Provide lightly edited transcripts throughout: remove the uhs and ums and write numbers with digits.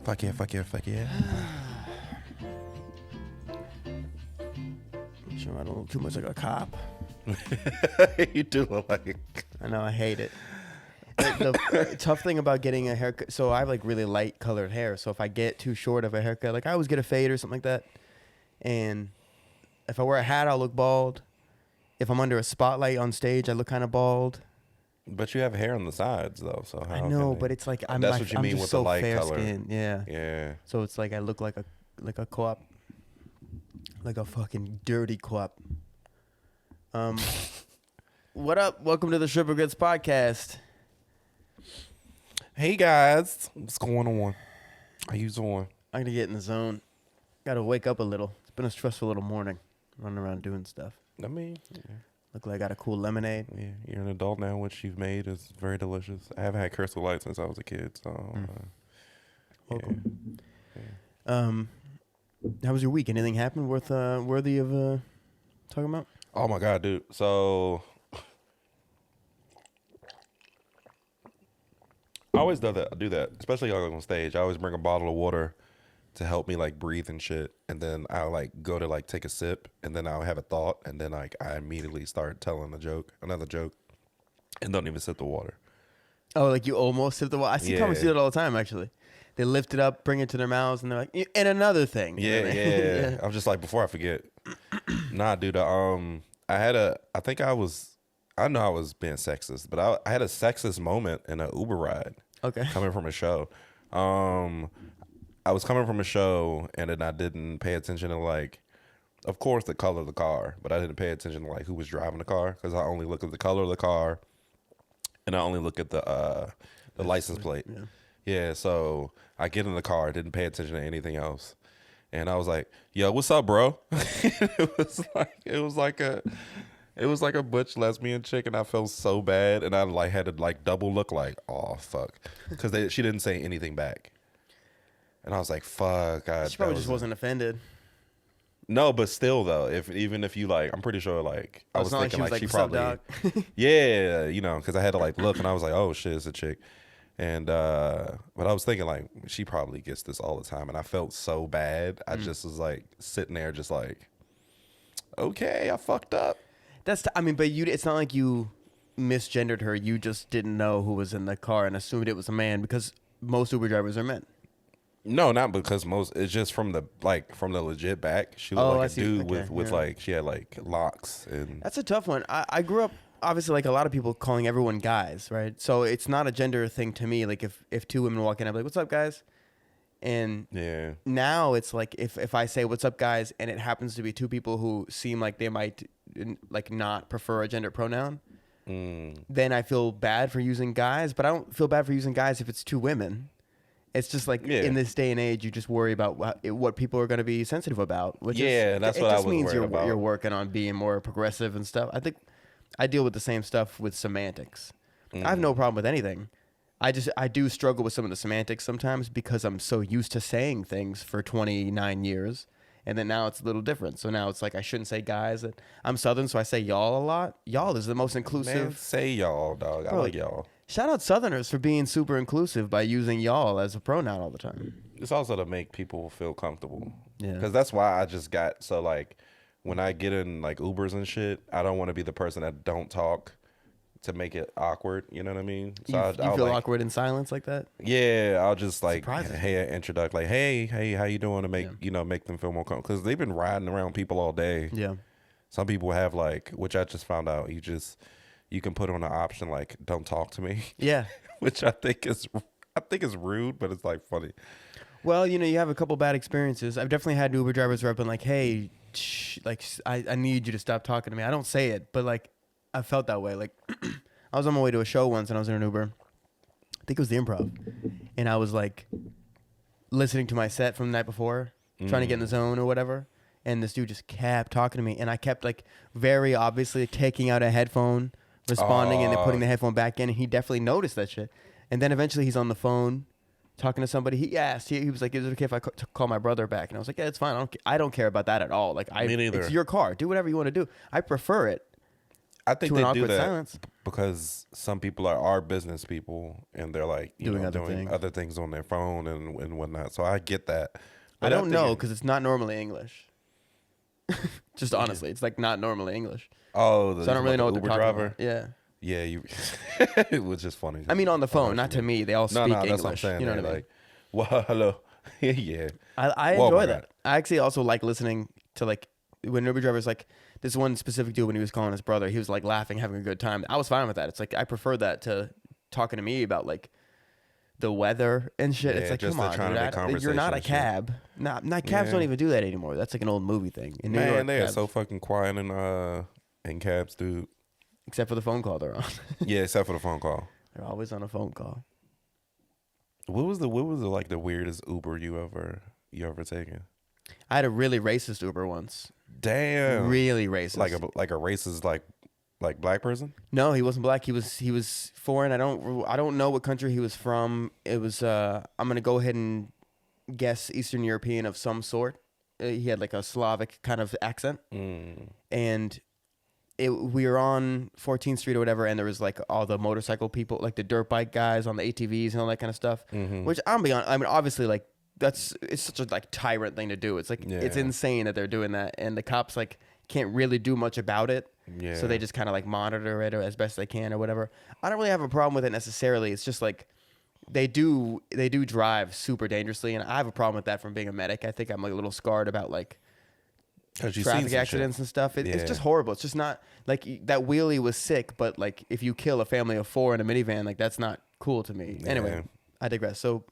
Fuck yeah, fuck yeah, fuck yeah. I'm sure I don't look too much like a cop. You do look like. I know, I hate it. The tough thing about getting a haircut, so I have like really light colored hair, so if I get too short of a haircut, like I always get a fade or something like that, and if I wear a hat, I'll look bald. If I'm under a spotlight on stage, I look kind of bald. But you have hair on the sides though, so how I know, can but it's like I'm That's like, what you I'm mean just with so the light fair color. skinned. Yeah. Yeah. So it's like I look like a co-op, like a fucking dirty co-op. What up? Welcome to the Stripper Goods podcast. Hey guys, what's going on? How you doing? I'm gonna get in the zone. Gotta wake up a little. It's been a stressful little morning, running around doing stuff. I mean, yeah, Look like I got a cool lemonade. you're an adult now. What you've made is very delicious. I haven't had Crystal Light since I was a kid, so Welcome. yeah. How was your week? Anything happen worthy of talking about? Oh my god, dude. So I always do that, especially like on stage. I always bring a bottle of water to help me like breathe and shit, and then I'll like go to like take a sip, and then I'll have a thought, and then like I immediately start telling another joke, and don't even sip the water. Oh, like you almost sip the water. I see comics do that all the time. Actually, they lift it up, bring it to their mouths, and they're like, "And another thing." Yeah. I'm just like, before I forget. Nah, dude. I know I was being sexist, but I had a sexist moment in an Uber ride. Okay. Coming from a show. I was coming from a show, and then I didn't pay attention to, like, of course, the color of the car, but I didn't pay attention to, like, who was driving the car, because I only look at the color of the car, and I only look at the license plate. Yeah, so I get in the car, didn't pay attention to anything else, and I was like, "Yo, what's up, bro?" It was like a butch lesbian chick, and I felt so bad, and I like had to like double look, like, "Oh fuck," because she didn't say anything back. And I was like, fuck. She probably just wasn't offended. No, but still, though, even if you, like, I'm pretty sure, like, I was thinking, like, she probably. Yeah, you know, because I had to, like, look, and I was like, oh, shit, it's a chick. And, but I was thinking, like, she probably gets this all the time. And I felt so bad. I just was, like, sitting there just like, okay, I fucked up. But it's not like you misgendered her. You just didn't know who was in the car and assumed it was a man, because most Uber drivers are men. No, not because it's just from the legit back. She looked like a dude with like, she had like locks. And that's a tough one. I grew up, obviously, like a lot of people, calling everyone guys, right? So it's not a gender thing to me. Like if two women walk in, I'm like, what's up, guys? And yeah, now it's like if I say what's up, guys, and it happens to be two people who seem like they might like not prefer a gender pronoun, then I feel bad for using guys. But I don't feel bad for using guys if it's two women. It's just like, in this day and age, you just worry about what people are going to be sensitive about. Which that's what I was worried about. It just means you're working on being more progressive and stuff. I think I deal with the same stuff with semantics. I have no problem with anything. I do struggle with some of the semantics sometimes, because I'm so used to saying things for 29 years. And then now it's a little different. So now it's like I shouldn't say guys. I'm Southern, so I say y'all a lot. Y'all is the most inclusive. Man, say y'all, dog. I like y'all. Shout out Southerners for being super inclusive by using y'all as a pronoun all the time. It's also to make people feel comfortable. Yeah. Because that's why I just got, so like, when I get in like Ubers and shit, I don't want to be the person that don't talk to make it awkward. You know what I mean? So you feel like, awkward in silence like that? Yeah, I'll just like, Surprising. introduce, like, hey, how you doing, to make, make them feel more comfortable. Because they've been riding around people all day. Yeah. Some people have like, which I just found out, you can put on an option like, don't talk to me. Yeah. Which I think is rude, but it's like funny. Well, you have a couple bad experiences. I've definitely had Uber drivers where I've been like, hey, like, I need you to stop talking to me. I don't say it, but like, I felt that way. Like, I was on my way to a show once and I was in an Uber. I think it was the Improv. And I was like listening to my set from the night before, trying to get in the zone or whatever. And this dude just kept talking to me. And I kept like very obviously taking out a headphone, responding, and then putting the headphone back in. And he definitely noticed that shit. And then eventually he's on the phone talking to somebody. He asked, he was like, is it okay if I call my brother back? And I was like, yeah, it's fine. I don't care about that at all. Like, Me neither. It's your car. Do whatever you want to do. I prefer it. I think to an they do awkward that silence. because some people are business people and they're like Doing other doing things. other things on their phone and whatnot. So I get that. I But don't I'm know thinking- because it's not normally English. Just honestly, it's like not normally English. Oh, So I don't really know what the they're Uber talking driver. about. Yeah. Yeah, you. It was just funny. I mean, on the I know phone, what not you to mean. me. They all speak No, English. that's what I'm saying. You know what I mean? Like, well, hello. Yeah. I Whoa, enjoy my that. God. I actually also like listening to like when Uber drivers like this one specific dude when he was calling his brother, he was like laughing, having a good time. I was fine with that. It's like I prefer that to talking to me about like the weather and shit. Yeah, it's like, just come on, trying to make dude, you're not a conversation and cab. Not cabs don't Yeah. even do that anymore. That's like an old movie thing. In New Man, York, they are cabs, so fucking quiet in cabs, dude. except for the phone call they're on. Yeah, except for the phone call. They're always on a phone call. What was the like the weirdest Uber you ever taken? I had a really racist Uber once. Damn. Really racist. Like a racist like black person? No, he wasn't black. He was foreign. I don't know what country he was from. It was I'm gonna go ahead and guess Eastern European of some sort. He had like a Slavic kind of accent, and we were on 14th Street or whatever, and there was like all the motorcycle people, like the dirt bike guys on the ATVs and all that kind of stuff. Which I'm being honest, I mean, obviously, like it's such a like tyrant thing to do. It's like it's Yeah. insane that they're doing that, and the cops like can't really do much about it. Yeah. So they just kind of like monitor it as best they can or whatever. I don't really have a problem with it necessarily. It's just like they do drive super dangerously, and I have a problem with that from being a medic. I think I'm like a little scarred about like 'Cause you've seen traffic some accidents shit. and stuff. It's Yeah. just horrible. It's just not like that wheelie was sick, but like if you kill a family of 4 in a minivan, like that's not cool to me. Anyway, Yeah. I digress. So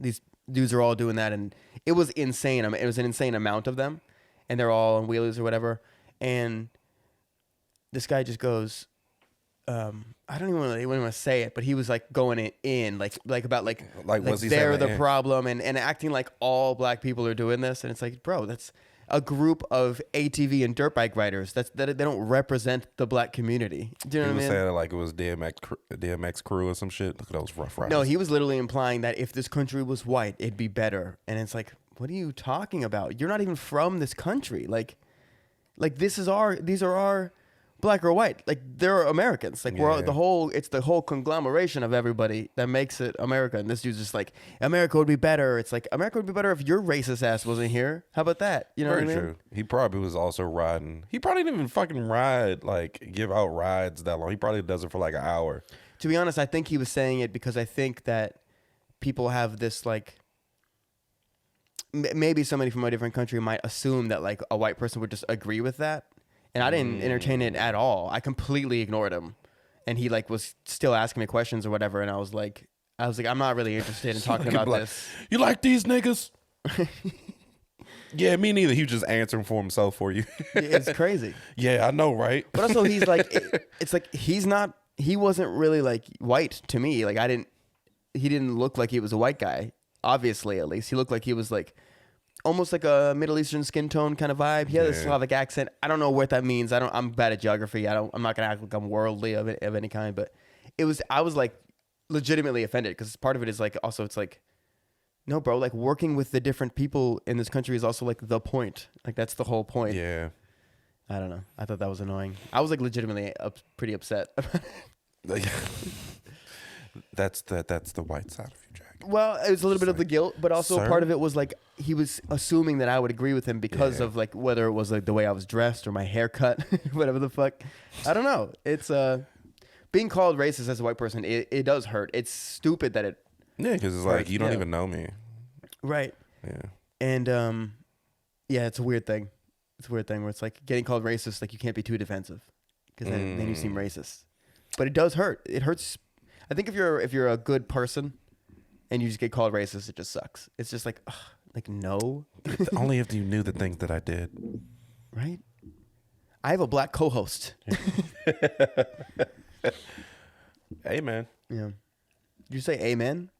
these dudes are all doing that, and it was insane. I mean, it was an insane amount of them, and they're all on wheelies or whatever. And this guy just goes, I don't even want to say it, but he was like going in like about like was he they're saying the that? problem and acting like all black people are doing this, and it's like, bro, that's a group of ATV and dirt bike riders. That they don't represent the black community. Do you know He what was I mean? saying it like it was DMX crew or some shit. Look at those rough riders. No, he was literally implying that if this country was white, it'd be better. And it's like, what are you talking about? You're not even from this country. Like these are our black or white. Like they're Americans. Like Yeah. it's the whole conglomeration of everybody that makes it America. And this dude's just like, America would be better. It's like, America would be better if your racist ass wasn't here. How about that? You know Very what I mean? true. He probably was also riding. He probably didn't even fucking ride, like give out rides that long. He probably does it for like an hour. To be honest, I think he was saying it because I think that people have this like maybe somebody from a different country might assume that like a white person would just agree with that, and I didn't entertain it at all. I completely ignored him, and he like was still asking me questions or whatever, and I was like I'm not really interested in talking about this. You like these niggas? Yeah, me neither. He was just answering for himself for you. It's crazy. Yeah, I know, right? But also he's like it's like he wasn't really like white to me. Like he didn't look like he was a white guy. Obviously, at least he looked like he was like almost like a Middle Eastern skin tone kind of vibe. He had a Yeah. Slavic accent. I don't know what that means. I'm bad at geography. I'm not gonna act like I'm worldly of any kind. But I was like legitimately offended because part of it is like also it's like, no, bro. Like working with the different people in this country is also like the point. Like that's the whole point. Yeah. I don't know. I thought that was annoying. I was like legitimately pretty upset. That's the white side of you, Jack. Well, it was a little bit of the guilt, but also Sir? part of it was like he was assuming that I would agree with him because Yeah. of like whether it was like the way I was dressed or my haircut, whatever the fuck. I don't know. It's being called racist as a white person. It does hurt. It's stupid that it Yeah, because it's like you don't Yeah. even know me. right. Yeah. And yeah, it's a weird thing. It's a weird thing where it's like getting called racist. Like you can't be too defensive because then you seem racist. But it does hurt. It hurts. I think if you're a good person and you just get called racist, it just sucks. It's just like, ugh, like no, Only if you knew the things that I did. right? I have a black co-host. Hey, man. Yeah. Did you say amen?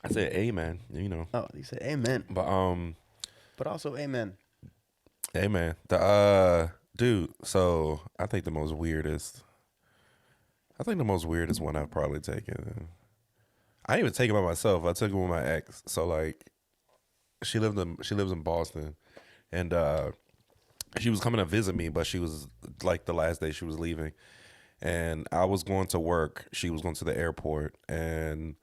I said, hey, man. You know. Oh, you said amen, But but also amen. hey, man. The dude. So I think the most weirdest one I've probably taken. I didn't even take it by myself. I took it with my ex. So like, she lives in Boston, and She was coming to visit me, but she was like the last day she was leaving. And I was going to work. She was going to the airport, and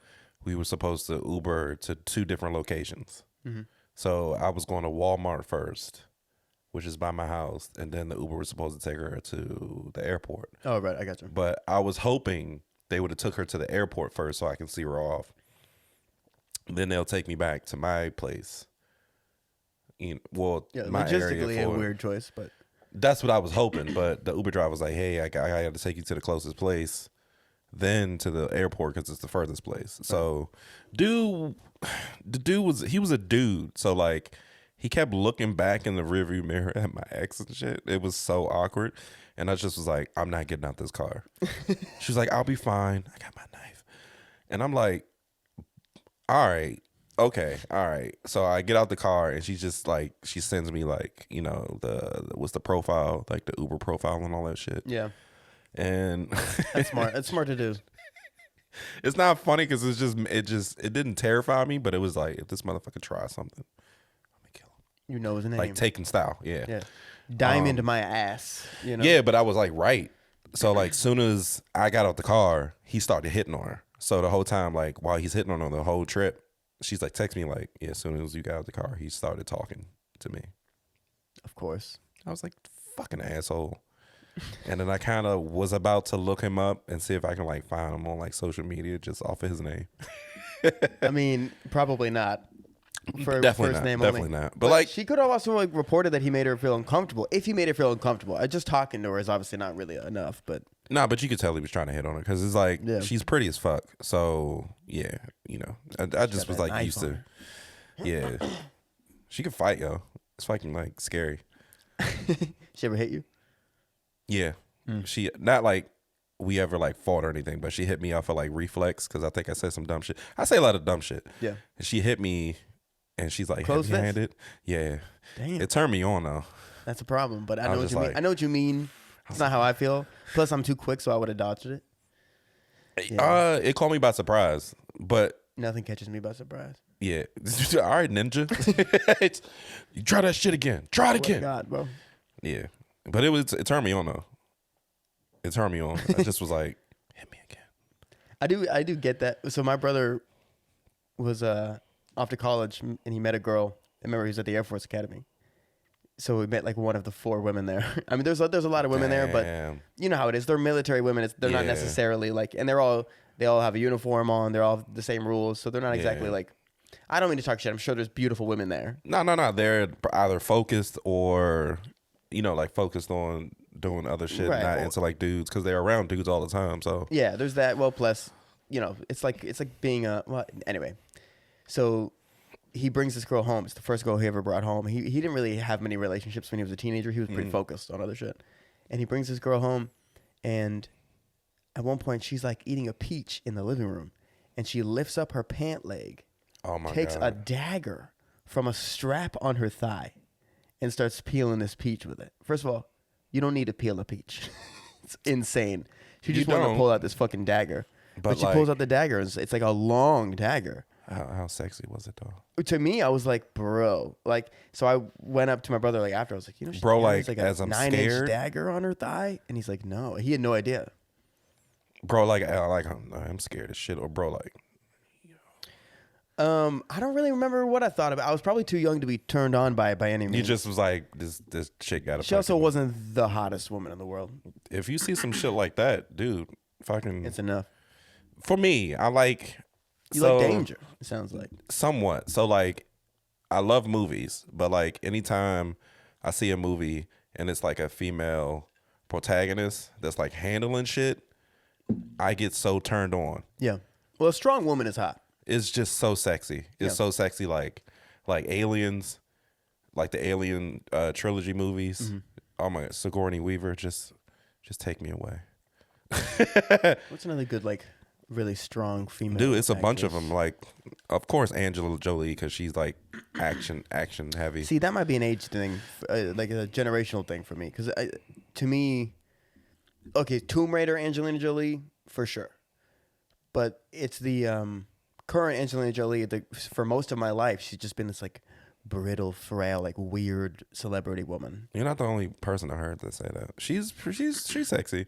we were supposed to Uber to 2 different locations. Mm-hmm. So I was going to Walmart first, which is by my house, and then the Uber was supposed to take her to the airport. Oh, right. I got you. But I was hoping they would have took her to the airport first so I can see her off. Then they'll take me back to my place. Yeah, my logistically area a weird choice, but that's what I was hoping. But the Uber driver was like, "Hey, I got to take you to the closest place, then to the airport because it's the furthest place." So, the dude was a dude. So like, he kept looking back in the rearview mirror at my ex and shit. It was so awkward, and I just was like, "I'm not getting out this car." She was like, "I'll be fine. I got my knife," and I'm like, "All right." Okay, all right. So I get out the car and she just like she sends me like, you know, what's the profile, like the Uber profile and all that shit. yeah, And that's smart. That's smart to do. it's not funny because it didn't terrify me, but it was like if this motherfucker tries something, I'm gonna kill him. You know his name. Like Taken style, yeah. Yeah, diamond my ass. You know. Yeah, but I was like right. So like soon as I got out the car, he started hitting on her. So the whole time, like while he's hitting on her the whole trip. She's like, text me like, yeah, as soon as you got out of the car, he started talking to me. Of course. I was like, fucking asshole. And then I kind of was about to look him up and see if I can like find him on like social media just off of his name. I mean, probably not. For Definitely first not. name Definitely only. not. But like, she could have also like reported that he made her feel uncomfortable. If he made her feel uncomfortable, just talking to her is obviously not really enough. But nah, but you could tell he was trying to hit on her because it's like Yeah. she's pretty as fuck. So yeah, you know, I just was that like knife used on to. her. Yeah, she could fight, yo. It's fucking like scary. she ever hit you? Yeah, she not like we ever like fought or anything, but she hit me off of like reflex because I think I said some dumb shit. I say a lot of dumb shit. Yeah. And she hit me, and she's like Close fist? heavy-handed. Yeah, Damn. it turned me on though. That's a problem. But I I know was what just you mean. like- I know what you mean. It's not how I feel. Plus, I'm too quick, so I would have dodged it. Yeah. It caught me by surprise, but Nothing catches me by surprise. yeah, all right, ninja. You try that shit again. Try it Oh my again. God, bro. Yeah, but it turned me on though. It turned me on. I just was like, hit me again. I do get that. So my brother was off to college and he met a girl. I remember he was at the Air Force Academy. So we met like one of the 4 women there. I mean, there's a lot of women there, but Damn. you know how it is. They're military women. They're not Yeah. necessarily like, and they all have a uniform on. They're all the same rules. So they're not exactly Yeah. like, I don't mean to talk shit. I'm sure there's beautiful women there. No. They're either focused or, you know, like focused on doing other shit, Right. not into like dudes because they're around dudes all the time. So Yeah, there's that. Well, plus, you know, it's like being a, well, anyway. So he brings this girl home. It's the first girl he ever brought home. He didn't really have many relationships when he was a teenager. He was pretty focused on other shit. And he brings this girl home, and at one point she's like eating a peach in the living room, and she lifts up her pant leg, oh my takes god, a dagger from a strap on her thigh, and starts peeling this peach with it. First of all, you don't need to peel a peach. It's insane. She just You wanted to don't. pull out this fucking dagger. But she like- pulls out the dagger. And it's like a long dagger. how sexy was it though? To me, I was like, bro. Like, so I went up to my brother like after. I was like, you know, she Bro, carries, like, a as I'm 9-inch scared- dagger on her thigh, and he's like, no, he had no idea. Bro, I'm scared as shit. Or bro, like, I don't really remember what I thought about. I was probably too young to be turned on by it by any means. you just was like, this chick got to. She also wasn't the hottest woman in the world. If you see some shit like that, dude, fucking. It's enough. For me, I like. You so, like danger. It sounds like. Somewhat. So like, I love movies, but like anytime I see a movie and it's like a female protagonist that's like handling shit, I get so turned on. Yeah. Well, a strong woman is hot. It's just so sexy. It's Yeah. so sexy, like Aliens, like the Alien trilogy movies. Mm-hmm. Oh my God, Sigourney Weaver, just take me away, What's another good, like, really strong female? dude. It's a bunch of actress? them. Like, of course, Angela Jolie because she's like action heavy. See, that might be an age thing, like a generational thing for me. Because to me, okay, Tomb Raider, Angelina Jolie, for sure. But it's the current Angelina Jolie. For most of my life, she's just been this like brittle, frail, like weird celebrity woman. You're not the only person I heard that say that. She's sexy,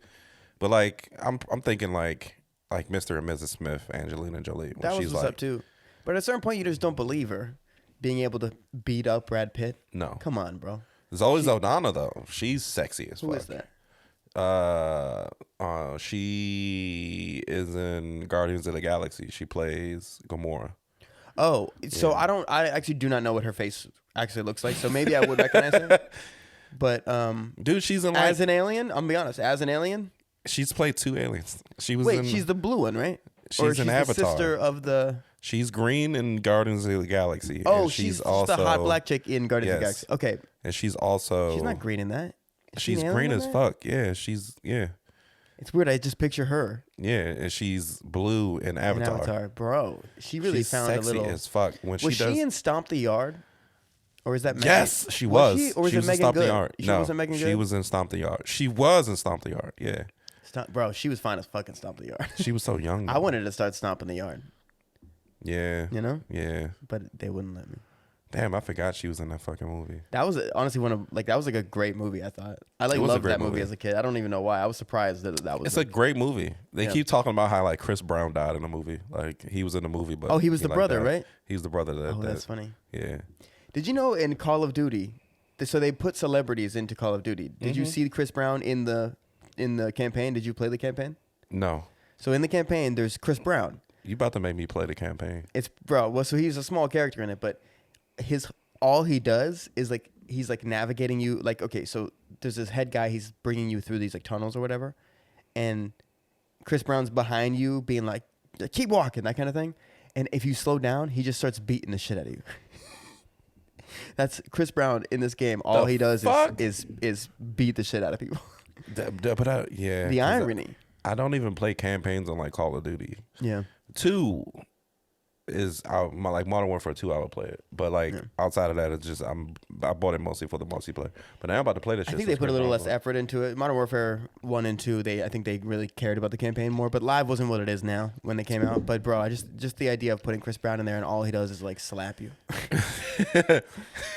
but like I'm thinking like Mr. and Mrs. Smith, Angelina Jolie. When That was she's what's like, up too. But at a certain point, you just don't believe her being able to beat up Brad Pitt. No, Come on, bro. Zoe Saldana though. She's sexy as fuck. Who is that? She is in Guardians of the Galaxy. She plays Gamora. Oh, so I actually do not know what her face actually looks like. So maybe I would recognize her. But Dude, she's in as an alien, I'm gonna be honest, as an alien. She's played 2 aliens. She was Wait, she's the blue one, right? She's an Avatar. The sister of the. She's green in Guardians of the Galaxy. Oh, and she's also the hot black chick in Guardians of the Yes. Galaxy. Okay, And she's also she's not green in that. Is she She's an green alien as in that? fuck. Yeah. It's weird. I just picture her Yeah, and she's blue in in Avatar. Avatar, bro. She really She's found sexy a little. as fuck when Was she does. she in Stomp the Yard, or is that Megan? Yes, she was. She, or was she it was in Megan Stomp the Good? Yard. She No, wasn't Megan she Good? was in Stomp the Yard. She was in Stomp the Yard. Yeah, Bro, she was fine as fucking Stomp the Yard. she was so young. I wanted to start stomping the yard, Yeah, you know, yeah. but they wouldn't let me. Damn, I forgot she was in that fucking movie. That was honestly that was like a great movie. I thought I It was a loved great that movie movie. as a kid. I don't even know why. I was surprised that was. It's a great movie. They Yeah. keep talking about how like Chris Brown died in the movie. Like he was in the movie, but Oh, he was the like, brother, died. right? He was the brother that. Oh, that that's funny. Yeah. Did you know in Call of Duty, so they put celebrities into Call of Duty? Did you see Chris Brown in the campaign? Did you play the campaign? No, So in the campaign, there's Chris Brown. you about to make me play the campaign. It's bro. Well, so he's a small character in it, but all he does is like he's like navigating you. Like okay, so there's this head guy. He's bringing you through these like tunnels or whatever, and Chris Brown's behind you, being like, "Keep walking," that kind of thing. And if you slow down, he just starts beating the shit out of you. That's Chris Brown in this game. All he does is beat the shit out of people. But yeah, The 'cause irony. I don't even play campaigns on like Call of Duty. Yeah. 2 is like Modern Warfare 2. I would play it, but like outside of that, it's just I bought it mostly for the multiplayer. But now I'm about to play this. I shit think so they put a Chris little Brown's less effort into it. Modern Warfare 1 and 2, I think they really cared about the campaign more. But live wasn't what it is now when they came out. But bro, I just the idea of putting Chris Brown in there and all he does is like slap you.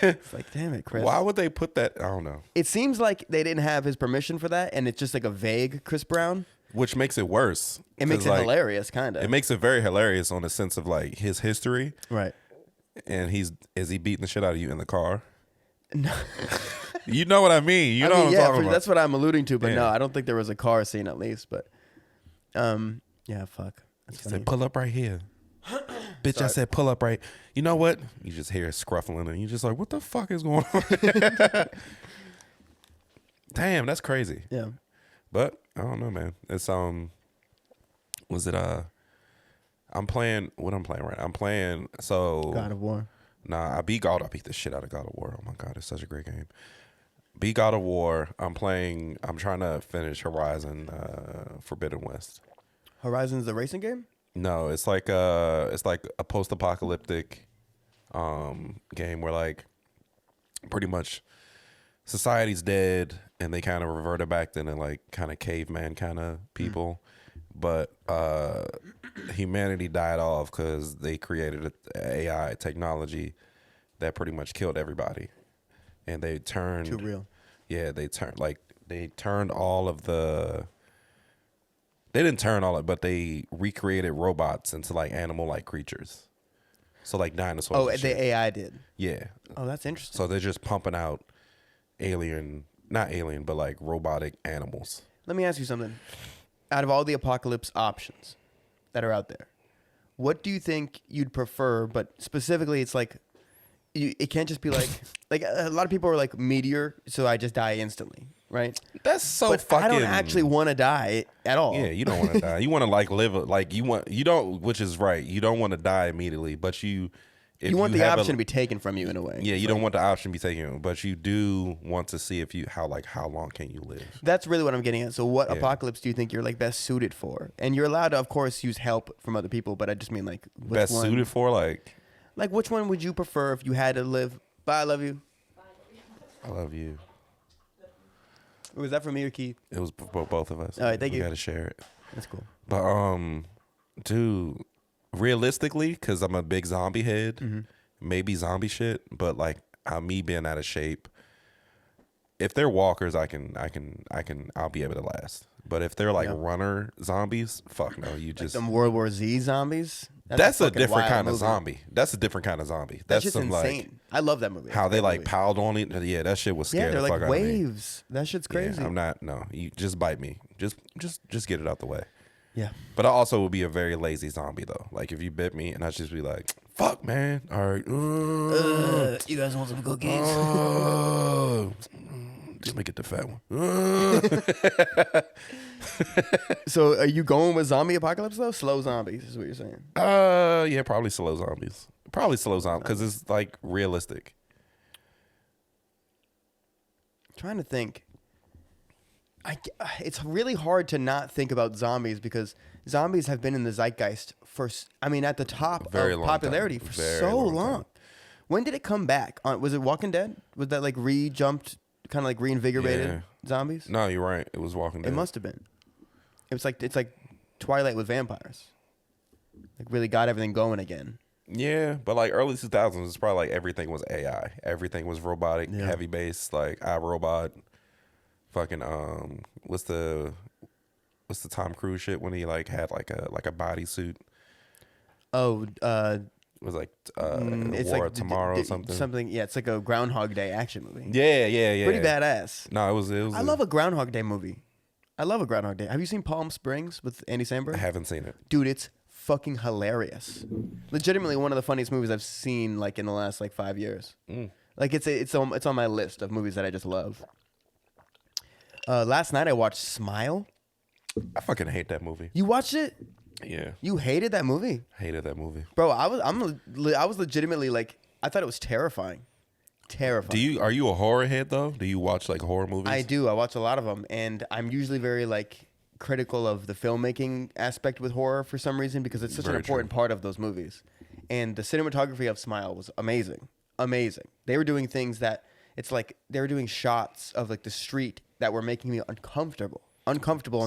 It's like, damn it, Chris. Why would they put that? I don't know. It seems like they didn't have his permission for that, and it's just like a vague Chris Brown. Which makes it worse. It makes 'Cause, it like, hilarious, kind of. It makes it very hilarious on the sense of like his history, Right. and is he beating the shit out of you in the car? No. You know what I mean? You know what I'm talking about. That's what I'm alluding to. But Yeah. no, I don't think there was a car scene at least. But, yeah, fuck. That's He funny. said, "Pull up right here." Bitch, I said, "Pull up right." You know what? You just hear it scruffling, and you're just like, "What the fuck is going on?" Damn, that's crazy. Yeah. But I don't know, man. It's was it I'm playing what I'm playing right now. I'm playing God of War. Nah, I beat the shit out of God of War. Oh my god, it's such a great game. Beat God of War. I'm trying to finish Horizon Forbidden West. Horizon's the racing game? No, it's like a post-apocalyptic game where like pretty much society's dead and they kind of reverted back to like kind of caveman kind of people, but humanity died off because they created an AI technology that pretty much killed everybody, and they turned Too real. Yeah, they turned all of the. They didn't turn all it, but they recreated robots into like animal-like creatures. So like dinosaurs. Oh, and shit. the AI did. Yeah. Oh, that's interesting. So they're just pumping out not alien, but like robotic animals. Let me ask you something. Out of all the apocalypse options that are out there, what do you think you'd prefer? But specifically, it's like, it can't just be like, like a lot of people are like meteor, so I just die instantly, right? That's so But fucking. I don't actually want to die at all. Yeah, you don't want to die. You want to like live like you don't, which is right. You don't want to die immediately, but you want the option to be taken from you in a way. Yeah, you don't want the option to be taken, but you do want to see how long can you live. That's really what I'm getting at. So what apocalypse do you think you're like best suited for? And you're allowed to, of course, use help from other people, but I just mean like Best suited for like which one would you prefer if you had to live? Bye, I love you. I love you. Was that for me or Keith? It was both of us. All right, thank you. We got to share it. That's cool. But dude, realistically, because I'm a big zombie head, maybe zombie shit, but like me being out of shape. If they're walkers, I'll be able to last. But if they're like runner zombies, fuck no. You Like just them World War Z zombies. that's a fucking different wild kind of movie. zombie. That's a different kind of zombie. That's That's just some insane. like I love that movie. how That's a they great like movie. piled on it. Yeah, that shit was scary. Yeah, they're the like fuck out of me. waves. That shit's crazy. Yeah, I'm not. No, you just bite me. Just get it out the way. Yeah. But I also would be a very lazy zombie though. Like if you bit me and I just be like, "Fuck, man! All right, You guys want some cookies? let me get the fat one." So are you going with zombie apocalypse though? Slow zombies is what you're saying. Yeah, probably slow zombies. Probably slow zombies because it's like realistic. Trying to think. It's really hard to not think about zombies because zombies have been in the zeitgeist at the top Very of long popularity time. for Very so long long. time. When did it come back? Was it Walking Dead? Was that like re-jumped, kind of like reinvigorated Yeah. zombies? No, you're right. It was Walking Dead. It must have been. It's like Twilight with vampires. Like really got everything going again. Yeah, but like early 2000s, it's probably like everything was AI. Everything was robotic, Yeah. heavy base, like iRobot. Fucking what's the Tom Cruise shit when he like had like a bodysuit? Oh, It was like it's War like of Tomorrow or something. Something. Yeah, it's like a Groundhog Day action movie. Yeah. Pretty badass. No, it was. I love a Groundhog Day movie. I love a Groundhog Day. Have you seen Palm Springs with Andy Samberg? I haven't seen it. Dude, it's fucking hilarious. Legitimately one of the funniest movies I've seen like in the last like 5 years. Like it's on my list of movies that I just love. Last night I watched Smile. I fucking hate that movie. You watched it? Yeah, You hated that movie? hated that movie. Bro, I was legitimately like I thought it was terrifying. Terrifying. Are you a horror head though? Do you watch like horror movies? I do. I watch a lot of them, and I'm usually very like critical of the filmmaking aspect with horror for some reason because it's such an Very important part of those movies. And the cinematography of Smile was amazing, amazing. They were doing things that it's like they were doing shots of like the street that were making me uncomfortable on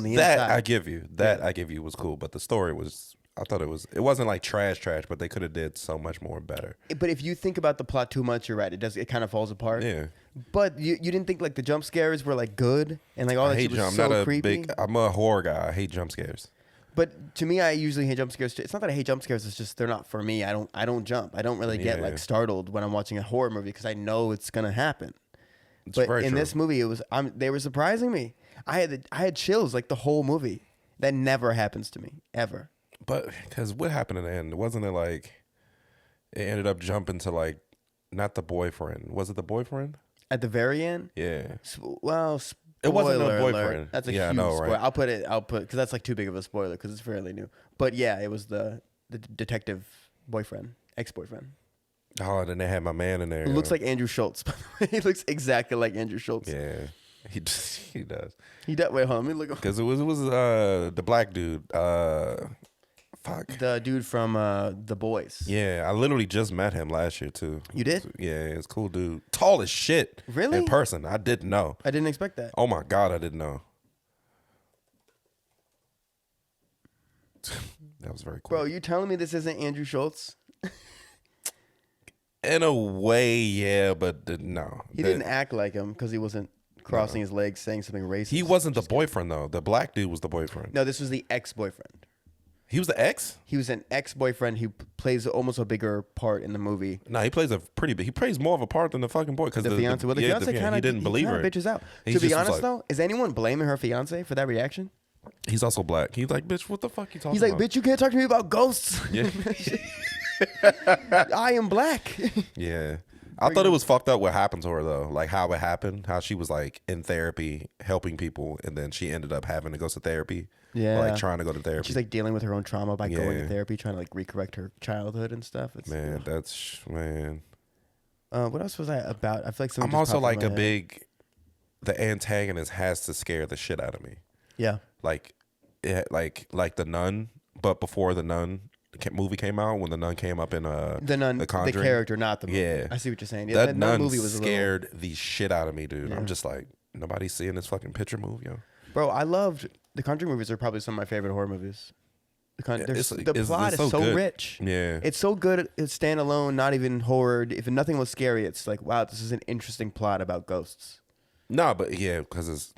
the That inside. I give you. I give you was cool, but the story was. I thought it wasn't like trash, but they could have did so much more better. But if you think about the plot too much, you're right. It kind of falls apart. Yeah. But you didn't think like the jump scares were like good and like all that shit was I'm so not a creepy. I'm a horror guy. I hate jump scares. But to me, I usually hate jump scares too. It's not that I hate jump scares. It's just they're not for me. I don't jump. I don't really get Yeah. like startled when I'm watching a horror movie because I know it's gonna happen. It's But very in true. this movie, they were surprising me. I had chills like the whole movie. That never happens to me ever. But because what happened in the end? Wasn't it like it ended up jumping to like not the boyfriend? Was it the boyfriend? At the very end, Yeah. well, It wasn't no spoiler alert. boyfriend. That's a Yeah, I huge know, spoiler. right? I'll put because that's like too big of a spoiler because it's fairly new. But yeah, it was the detective boyfriend, ex-boyfriend. Oh, then they had my man in there. It looks like Andrew Schultz. He looks exactly like Andrew Schultz. Yeah, he does. He does. Wait, hold on. Let me look. Because it was the black dude. Fuck. The dude from The Boys. Yeah, I literally just met him last year too. You did? Yeah, it's a cool dude. Tall as shit. Really? In person, I didn't know. I didn't expect that. Oh my god, I didn't know. That was very cool. Bro, you telling me this isn't Andrew Schultz? In a way, yeah, but no. He didn't act like him because he wasn't crossing his legs saying something racist. He wasn't the boyfriend though. The black dude was the boyfriend. No, this was the ex-boyfriend. He was the ex? He was an ex-boyfriend who plays almost a bigger part in the movie. No, he plays a pretty big. He plays more of a part than the fucking boy. Because The fiance, well, the fiance kind of he didn't believe her. bitches out. He To be just was honest, like- though, is anyone blaming her fiance for that reaction? He's also black. He's like, bitch, what the fuck you talking He's like, about? bitch, you can't talk to me about ghosts. Yeah. I am black. Yeah. I thought it was fucked up what happened to her though. Like how it happened, how she was like in therapy helping people and then she ended up having to go to therapy. Yeah. Like trying to go to therapy. She's like dealing with her own trauma by going to Yeah. therapy, trying to like recorrect her childhood and stuff. It's, Man, that's man. what else was I about? I feel like something I'm just also popped in like my a head. big the antagonist has to scare the shit out of me. Yeah. Like like the Nun, but before the Nun movie came out, when the Nun came up in The Nun, the Conjuring. character, not the movie. Yeah. I see what you're saying. Yeah, that Nun movie was scared the shit out of me, dude. Yeah. I'm just like, nobody's seeing this fucking picture move, yo. Bro, I loved the Conjuring movies. Are probably some of my favorite horror movies. The plot is so good. rich. Yeah. It's so good. It's standalone, not even horror. If nothing was scary, it's like, wow, this is an interesting plot about ghosts. No, but yeah, because it's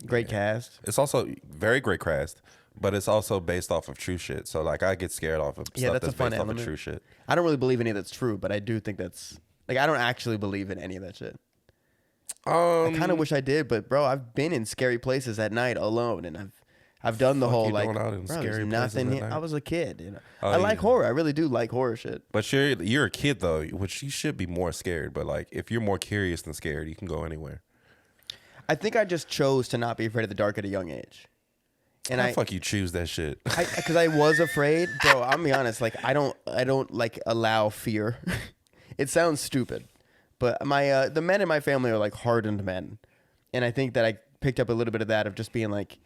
Great cast. It's also very great cast, but it's also based off of true shit. So like, I get scared off of stuff that's a that's fun based off element. of true shit. I don't really believe any of that's true, but I do think that's like I don't actually believe in any of that shit. I kind of wish I did, but bro, I've been in scary places at night alone, and I've done the whole like, bro, there's nothing here. I was a kid, you know. I like horror. I really do like horror shit. But you're a kid though, which you should be more scared. But like, if you're more curious than scared, you can go anywhere. I think I just chose to not be afraid of the dark at a young age. And fuck you choose that shit. Because I was afraid, bro. I'm gonna be honest. Like I don't like allow fear. It sounds stupid, but my the men in my family are like hardened men, and I think that I picked up a little bit of that of just being like,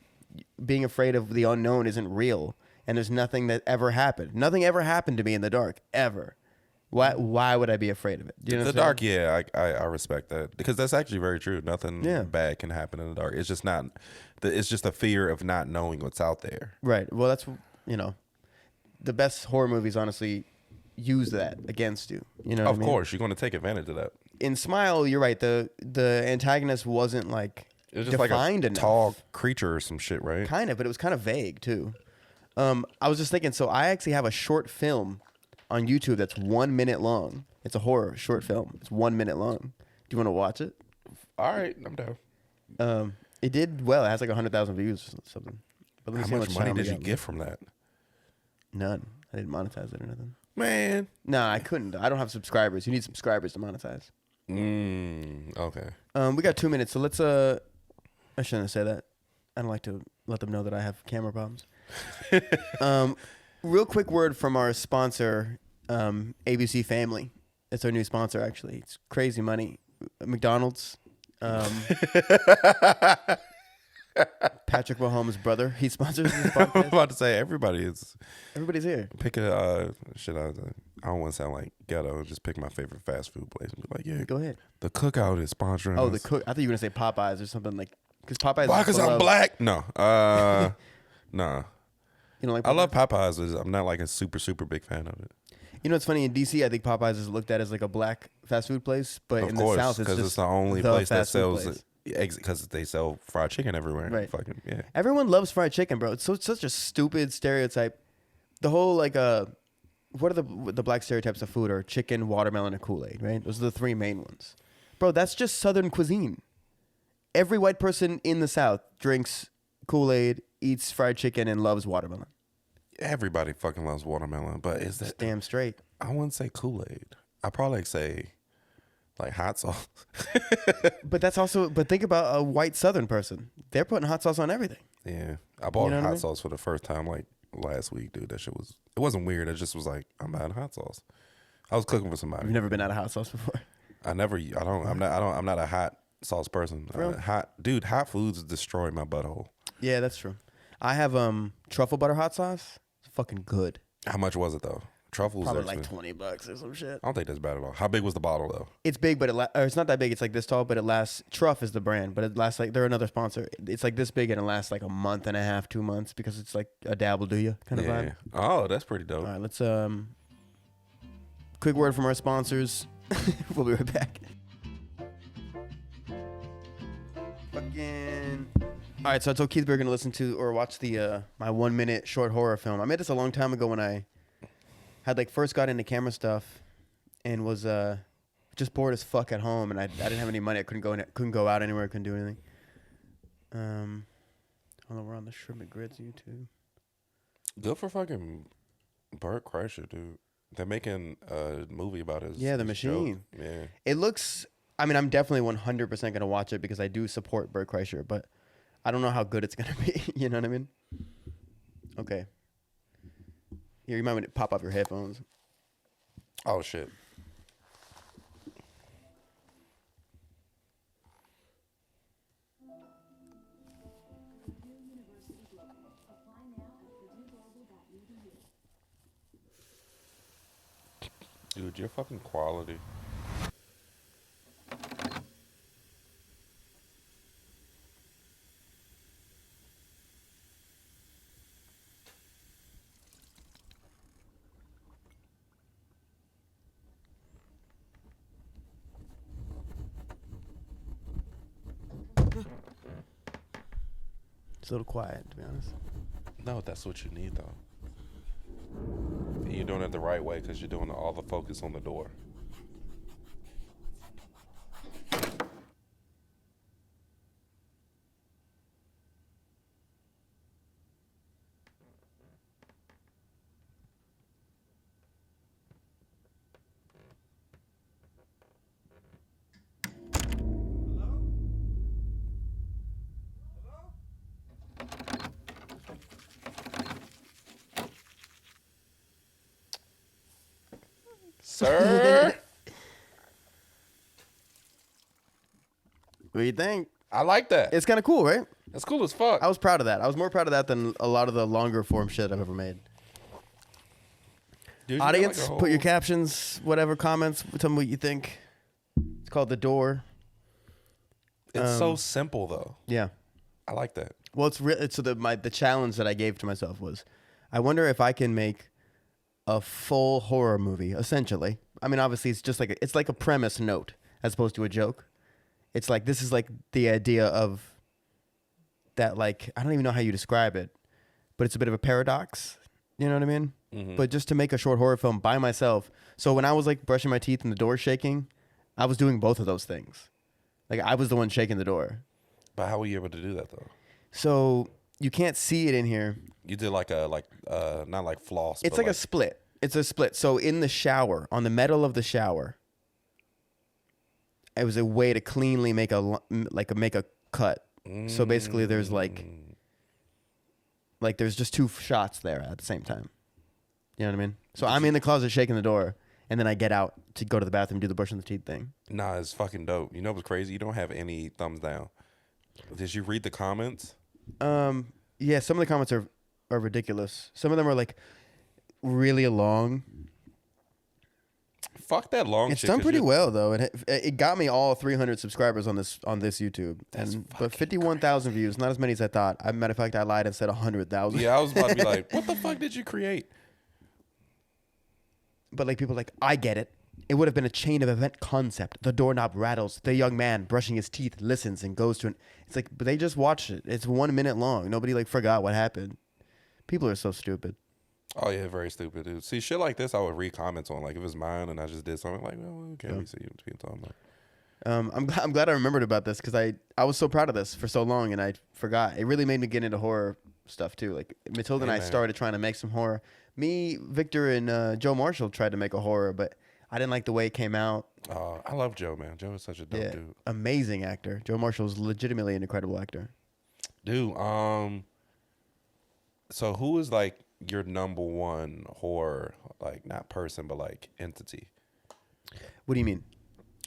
being afraid of the unknown isn't real, and there's nothing that ever happened. Nothing ever happened to me in the dark ever. Why would I be afraid of it? Do you know the dark, yeah, I respect that because that's actually very true. Nothing bad can happen in the dark. It's just not. It's just a fear of not knowing what's out there. Right. Well, that's the best horror movies honestly use that against you. You know. Of course, you're going to take advantage of that. In Smile, you're right. The antagonist wasn't like it was just defined like a enough. tall creature or some shit, right? Kind of, but it was kind of vague too. I was just thinking. So I actually have a short film on YouTube that's 1 minute long. It's a horror short film. It's 1 minute long. Do you want to watch it? All right, I'm down. It did well. It has like 100,000 views or something. But let me how much money did you get from that? None. I didn't monetize it or nothing. Man. Nah, I couldn't. I don't have subscribers. You need subscribers to monetize. Okay. We got 2 minutes, so let's I shouldn't say that. I don't like to let them know that I have camera problems. Real quick word from our sponsor, ABC Family. It's our new sponsor, actually. It's crazy money. McDonald's. Patrick Mahomes' brother. He sponsors this podcast. I'm about to say everybody's here. Pick a shit. I don't want to sound like ghetto. Just pick my favorite fast food place and be like, yeah, go ahead. The Cookout is sponsoring. Oh, us. the cook. I thought you were gonna say Popeyes or something like because Popeyes. Why? Because I'm black. No. Nah. You know, like Popeyes? I love Popeyes. I'm not like a super big fan of it. You know, it's funny in DC. I think Popeyes is looked at as like a black fast food place, but in the South, it's just it's the only place that sells. Because they sell fried chicken everywhere. Right. Fucking, yeah. Everyone loves fried chicken, bro. It's such a stupid stereotype. The whole like what are the black stereotypes of food? Are chicken, watermelon, and Kool-Aid, right? Those are the three main ones. Bro, that's just Southern cuisine. Every white person in the South drinks Kool-Aid, eats fried chicken, and loves watermelon. Everybody fucking loves watermelon, but is that it's damn straight? I wouldn't say Kool-Aid. I probably say like hot sauce. But that's also. But think about a white Southern person. They're putting hot sauce on everything. Yeah, I bought hot sauce for the first time like last week, dude. That shit was. It wasn't weird. It just was like I'm buying hot sauce. I was cooking for somebody. You've never been out of hot sauce before. I'm not a hot sauce person. Hot foods destroy my butthole. Yeah, that's true. I have truffle butter hot sauce. It's fucking good. How much was it though? Truffles probably like $20 or some shit. I don't think that's bad at all. How big was the bottle though? It's big, but it's not that big. It's like this tall, but it lasts. Truff is the brand, but it lasts like they're another sponsor. It's like this big and it lasts like a month and a half, 2 months because it's like a dabble do you kind of vibe. Oh, that's pretty dope. All right, let's quick word from our sponsors. We'll be right back. Fucking. All right, so I told Keith we were gonna listen to or watch the my 1 minute short horror film. I made this a long time ago when I had like first got into camera stuff and was just bored as fuck at home, and I didn't have any money. I couldn't go out anywhere. I couldn't do anything. Hold on, we're on the Shrimp and Grits YouTube. Good for fucking Bert Kreischer, dude. They're making a movie about his The Machine. Joke. Yeah, it looks. I mean, I'm definitely 100% gonna watch it because I do support Bert Kreischer, but I don't know how good it's gonna be. You know what I mean? Okay. Here, you might want to pop off your headphones. Oh, shit. Dude, your fucking quality. It's a little quiet, to be honest. No, that's what you need though. And you're doing it the right way because you're doing all the focus on the door. Sir, What do you think? I like that. It's kind of cool, right? That's cool as fuck. I was proud of that. I was more proud of that than a lot of the longer form shit I've ever made. Dude, Audience, put your captions, whatever, comments, tell me what you think. It's called The Door. It's so simple though. Yeah. I like that. Well, so the challenge that I gave to myself was, I wonder if I can make a full horror movie. Essentially, I mean, obviously, it's just like it's like a premise note as opposed to a joke. It's like this is like the idea of that. Like I don't even know how you describe it, but it's a bit of a paradox. You know what I mean? Mm-hmm. But just to make a short horror film by myself. So when I was like brushing my teeth and the door shaking, I was doing both of those things. Like I was the one shaking the door. But how were you able to do that though? So you can't see it in here. You did like not like floss. It's like a split. It's a split. So in the shower, on the metal of the shower, it was a way to cleanly make a cut. So basically, there's like there's just two shots there at the same time. You know what I mean? So I'm in the closet shaking the door, and then I get out to go to the bathroom, do the brushing the teeth thing. Nah, it's fucking dope. You know what's crazy? You don't have any thumbs down. Did you read the comments? Yeah, some of the comments are ridiculous. Some of them are like really long. Fuck that long it's shit. It's done pretty well though. It got me all 300 subscribers on this YouTube, but 51,000 views. Not as many as I thought. As a matter of fact, I lied and said 100,000. Yeah, I was about to be like, what the fuck did you create? But like people are like, I get it. It would have been a chain of event concept. The doorknob rattles. The young man brushing his teeth listens and goes to an. It's like, but they just watched it. It's 1 minute long. Nobody like forgot what happened. People are so stupid. Oh yeah, very stupid, dude. See, shit like this, I would read comments on. Like if it's mine and I just did something, like, well, we can't see what you're talking about. I'm glad I remembered about this because I was so proud of this for so long and I forgot. It really made me get into horror stuff too. Like Matilda and I started trying to make some horror. Me, Victor, and Joe Marshall tried to make a horror, but I didn't like the way it came out. I love Joe, man. Joe is such a dope dude. Amazing actor. Joe Marshall is legitimately an incredible actor. Dude, so who is like your number one horror, like not person, but like entity? What do you mean?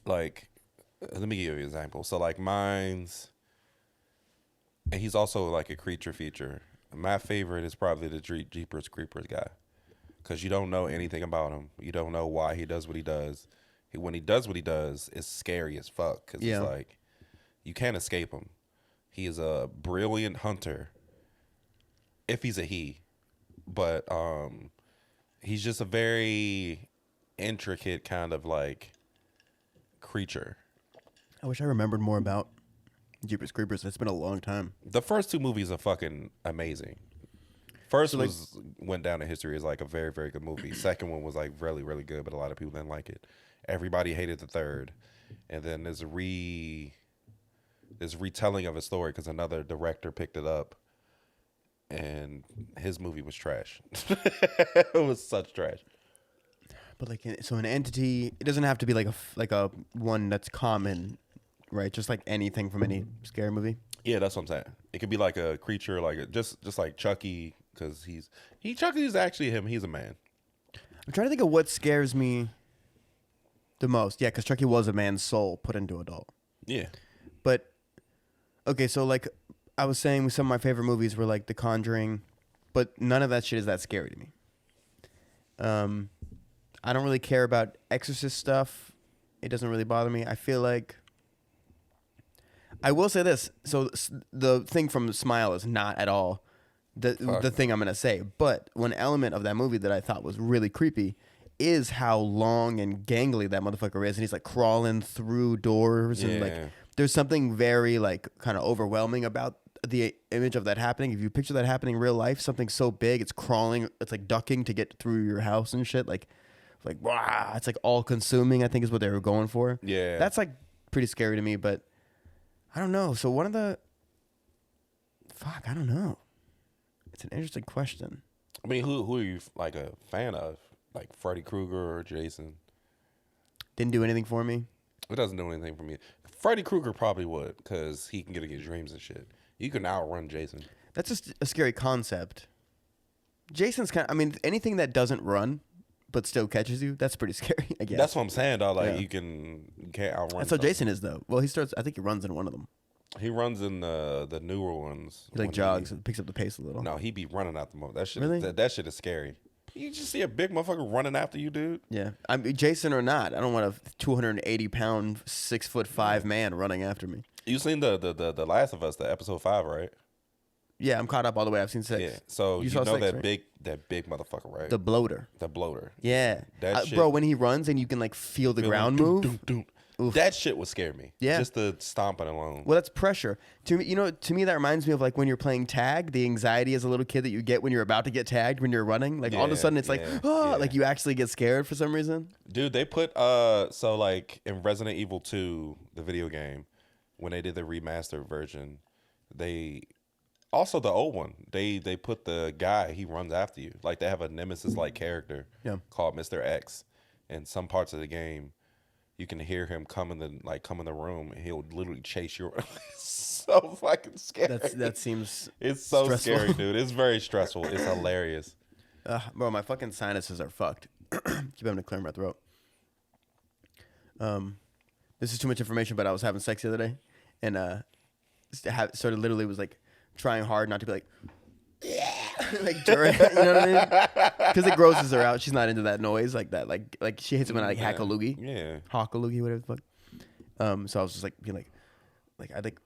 Like, let me give you an example. So like mine's, and he's also like a creature feature. My favorite is probably the Jeepers Creepers guy. Because you don't know anything about him. You don't know why he does what he does. When he does what he does, it's scary as fuck. Because it's like, you can't escape him. He is a brilliant hunter. If he's a he. But he's just a very intricate kind of like creature. I wish I remembered more about Jeepers Creepers. It's been a long time. The first two movies are fucking amazing. First went down in history as like a very, very good movie. Second one was like really, really good, but a lot of people didn't like it. Everybody hated the third. And then there's retelling of a story because another director picked it up, and his movie was trash. It was such trash. But like, so an entity, it doesn't have to be like a one that's common, right? Just like anything from any scary movie. Yeah, that's what I'm saying. It could be like a creature, like just like Chucky. Because Chucky's actually him. He's a man. I'm trying to think of what scares me the most. Yeah, because Chucky was a man's soul put into a doll. Yeah. But, okay, so like I was saying, some of my favorite movies were like The Conjuring, but none of that shit is that scary to me. I don't really care about Exorcist stuff. It doesn't really bother me. I feel like... I will say this. So the thing from Smile is not at all the thing I'm going to say. But one element of that movie that I thought was really creepy is how long and gangly that motherfucker is. And he's like crawling through doors. And like, there's something very like kind of overwhelming about the image of that happening. If you picture that happening in real life, something so big, it's crawling, it's like ducking to get through your house and shit. Like wow, it's like all consuming. I think is what they were going for. Yeah. That's like pretty scary to me, but I don't know. So I don't know. It's an interesting question. I mean, who are you like a fan of? Like Freddy Krueger or Jason? Didn't do anything for me. It doesn't do anything for me. Freddy Krueger probably would, because he can get in your dreams and shit. You can outrun Jason. That's just a scary concept. Jason's kind of, I mean, anything that doesn't run but still catches you, that's pretty scary, I guess. That's what I'm saying, though. Like, Yeah. you can't outrun. That's how Jason is, though. Well, I think he runs in one of them. He runs in the newer ones. He like jogs and picks up the pace a little. No, he be running out the moment. That shit, Really? that shit is scary. You just see a big motherfucker running after you, dude. Yeah. I mean, Jason or not, I don't want a 280-pound, 6'5" man running after me. You seen the Last of Us, the episode 5, right? Yeah, I'm caught up all the way. I've seen 6. Yeah. So you saw know 6, that right? big motherfucker, right? The bloater. The bloater. Yeah. That shit, bro, when he runs and you can like feel the ground move. Doom, doom, doom. That shit would scare me. Yeah. Just the stomping alone. Well, that's pressure. To me, that reminds me of like when you're playing tag, the anxiety as a little kid that you get when you're about to get tagged when you're running. Like all of a sudden it's like, like you actually get scared for some reason. Dude, they put so like in Resident Evil 2, the video game, when they did the remastered version, also the old one, they put the guy, he runs after you. Like they have a nemesis like character called Mr. X. In some parts of the game, you can hear him come in the room, and he'll literally chase you. It's so fucking scary. That seems. It's so stressful. scary, dude. It's very stressful. It's hilarious. Bro, my fucking sinuses are fucked. Keep having to clear my throat. This is too much information, but I was having sex the other day, and sort of literally was like trying hard not to be like. Like during, you know what I mean? Because it grosses her out. She's not into that noise like that. Like she hates it when I like hack a loogie. Yeah. Hawk a loogie, whatever the fuck. So I was just like being like I think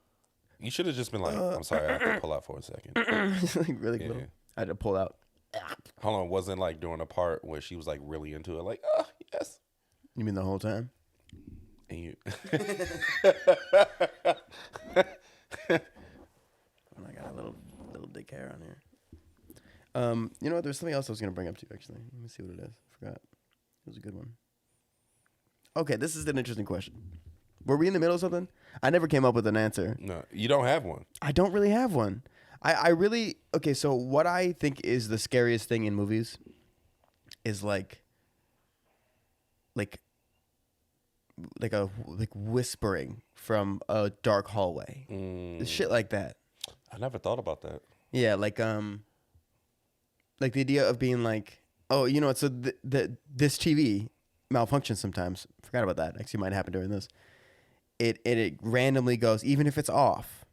You should have just been like, I'm sorry, I have to pull out for a second. like really little. I had to pull out. Hold on, wasn't like during a part where she was like really into it, like, oh yes. You mean the whole time? And you I got a little dick hair on here. You know what? There's something else I was gonna bring up to you actually. Let me see what it is. I forgot. It was a good one. Okay, this is an interesting question. Were we in the middle of something? I never came up with an answer. No, you don't have one. I don't really have one. I really okay. So what I think is the scariest thing in movies is like whispering from a dark hallway, shit like that. I never thought about that. Yeah, like the idea of being like, oh, you know what? So this TV malfunctions sometimes. Forgot about that. Actually, might happen during this. It randomly goes, even if it's off.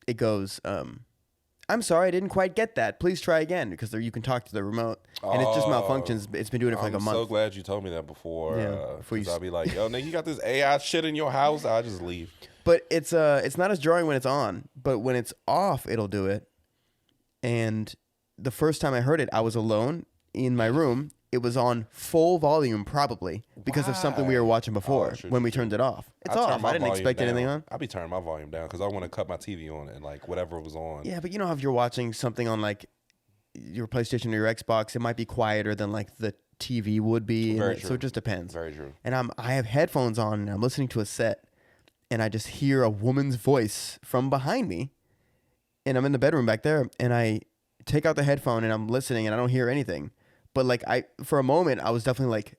It goes, I'm sorry, I didn't quite get that. Please try again, because there you can talk to the remote, and it just malfunctions. It's been doing it for like a month. I'm so glad you told me that before. Yeah, Because I'll be like, yo, nigga, you got this AI shit in your house? I'll just leave. But it's not as jarring when it's on, but when it's off, it'll do it. And the first time I heard it, I was alone in my room. It was on full volume, probably because of something we were watching before when we turned it off. It's off. I didn't expect anything on. I'll be turning my volume down because I want to cut my TV on and like whatever was on. Yeah, but you know how if you're watching something on like your PlayStation or your Xbox, it might be quieter than like the TV would be. Very true. So it just depends. Very true. And I have headphones on and I'm listening to a set, and I just hear a woman's voice from behind me, and I'm in the bedroom back there, and I take out the headphone and I'm listening and I don't hear anything. But like for a moment, I was definitely like,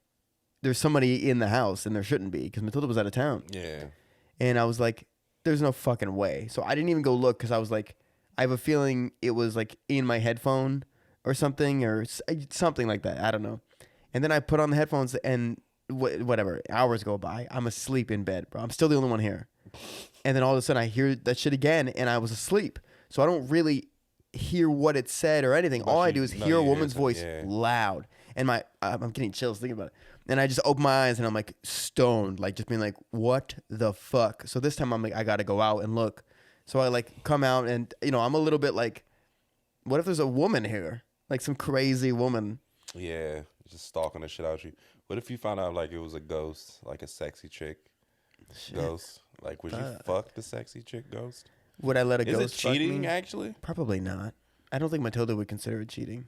there's somebody in the house and there shouldn't be, because Matilda was out of town. Yeah. And I was like, there's no fucking way. So I didn't even go look, because I was like, I have a feeling it was like in my headphone or something like that. I don't know. And then I put on the headphones and whatever, hours go by. I'm asleep in bed, bro. I'm still the only one here. And then all of a sudden I hear that shit again and I was asleep. So I don't really hear what it said or anything. All I do is hear a woman's voice loud, and I'm getting chills thinking about it. And I just open my eyes and I'm like stoned, like just being like, what the fuck? So this time I'm like, I gotta go out and look. So I like come out and I'm a little bit like, what if there's a woman here, like some crazy woman? Yeah, just stalking the shit out of you. What if you found out like it was a ghost, like a sexy chick ghost? Like, would you fuck the sexy chick ghost? Would I let a Is it ghost fuck cheating, me? actually? Probably not. I don't think Matilda would consider it cheating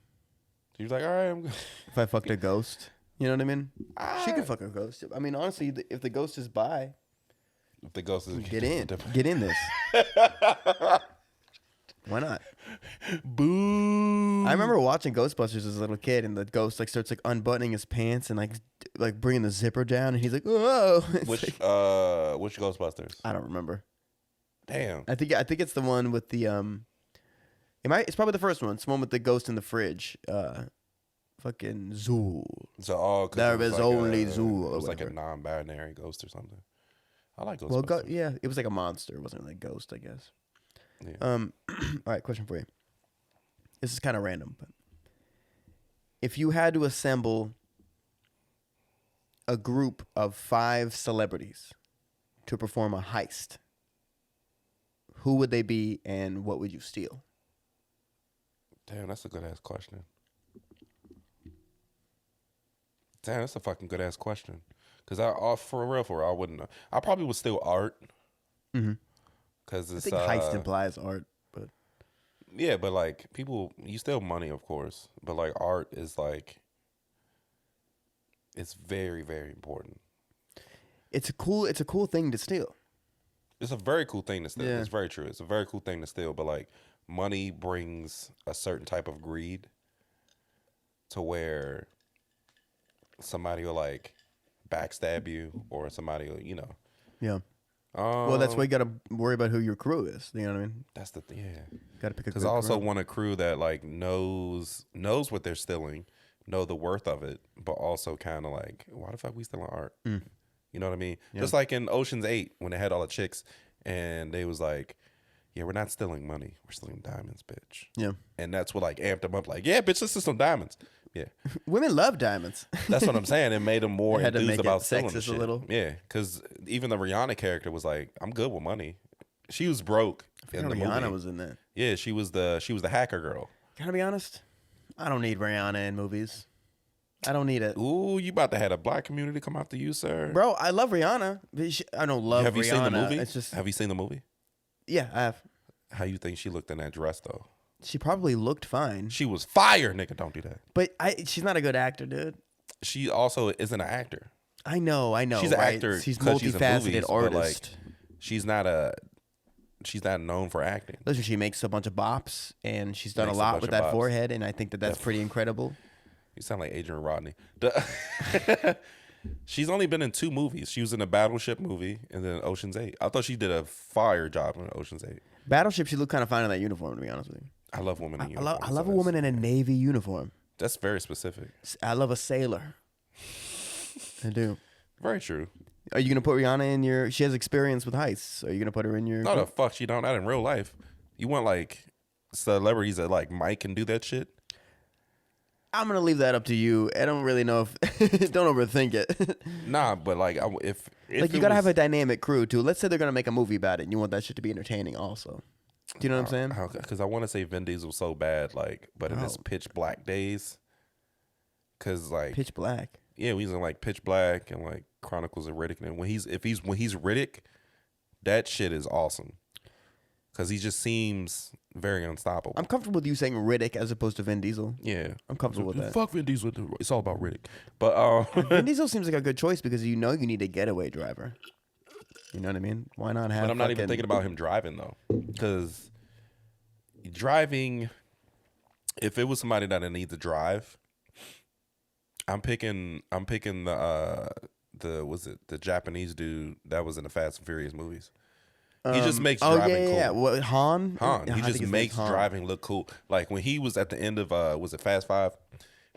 She was like, all right, I'm if I fucked a ghost. You know what I mean? She Ah. could fuck a ghost. I mean, honestly, if the ghost is bi, If the ghost is get in. Get in this. Why not? Boo. I remember watching Ghostbusters as a little kid, and the ghost like starts like unbuttoning his pants and like bringing the zipper down, and he's like, "Whoa!" Which like, which Ghostbusters? I don't remember. Damn. I think it's the one with the It's probably the first one. It's the one with the ghost in the fridge. Fucking Zool. So all There is only Zool. It Or was like a whatever. non-binary ghost or something. I like Ghostbusters. Well, yeah, it was like a monster. It wasn't like a ghost, I guess. Yeah. All right, question for you. This is kind of random, but if you had to assemble a group of 5 celebrities to perform a heist, who would they be and what would you steal? Damn, that's a good ass question. Damn, that's a fucking good ass question. Cause for real, I wouldn't know. I probably would steal art. Mm-hmm. Cause I it's think heist implies art, but yeah, but like you steal money, of course, but like art is like, it's very, very important. it's a cool thing to steal. It's a very cool thing to steal. Yeah. It's very true. It's a very cool thing to steal, but like money brings a certain type of greed to where somebody will like backstab you or somebody will, Yeah. Well, that's why you got to worry about who your crew is. You know what I mean? That's the thing. Yeah. Got to pick a Because good I also crew. want a crew that like knows what they're stealing, know the worth of it, but also kind of like, why the fuck we stealing art? Mm. You know what I mean? Yeah. Just like in Ocean's 8 when they had all the chicks and they was like, yeah, we're not stealing money. We're stealing diamonds, bitch. Yeah. And that's what like amped them up. Like, yeah, bitch, this is some diamonds. Yeah. Women love diamonds. That's what I'm saying. It made them more They had to enthused make it about stealing the sexist a shit. little. Yeah, because even the Rihanna character was like, I'm good with money. She was broke in the Rihanna movie. was in that. Yeah, she was the hacker girl. Can I be honest? I don't need Rihanna in movies. I don't need it. Ooh, you about to have a black community come after you, sir. Bro, I love Rihanna. But I don't love Have you Rihanna. seen the movie? It's just Have you seen the movie? yeah, I have. How you think she looked in that dress though? She probably looked fine, She was fire, nigga. Don't do that. but she's not a good actor, dude. She also isn't an actor. I know. She's an right? actor. She's 'cause she's in multifaceted movies, but, like, artist. she's not known for acting. Listen, she makes a bunch of bops, and she's done a Makes a lot bunch with of that bops. forehead, and I think that's pretty incredible. You sound like Adrian Rodney. She's only been in 2 movies. She was in a Battleship movie and then Ocean's 8. I thought she did a fire job in Ocean's 8. Battleship, she looked kind of fine in that uniform, to be honest with you. I love women in I uniform. love a woman in a Navy uniform. That's very specific. I love a sailor. I do. Very true. Are you gonna put Rihanna in your? She has experience with heists. Are you gonna put her in your? No, the fuck she don't. Not in real life. You want like celebrities that like Mike can do that shit? I'm gonna leave that up to you. I don't really know if. Don't overthink it. Nah, but like if Like you gotta have a dynamic crew too. Let's say they're gonna make a movie about it, and you want that shit to be entertaining also. Do you know what I'm saying? Because I want to say Vin Diesel so bad, like, but in his Oh. Pitch Black days, because like Pitch Black. yeah, he's in like Pitch Black and like Chronicles of Riddick, and when he's Riddick, that shit is awesome. Because he just seems very unstoppable. I'm comfortable with you saying Riddick as opposed to Vin Diesel. Yeah, I'm comfortable with that. Fuck Vin Diesel. It's all about Riddick. But Vin Diesel seems like a good choice because you need a getaway driver. You know what I mean? Why not have? but I'm not even thinking about him driving though, because driving. If it was somebody that I need to drive, I'm picking the Japanese dude that was in the Fast and Furious movies. He just makes driving cool. Yeah. What, Han? Han. Yeah, He I just think his makes name's Han. driving look cool. Like when he was at the end of was it Fast 5?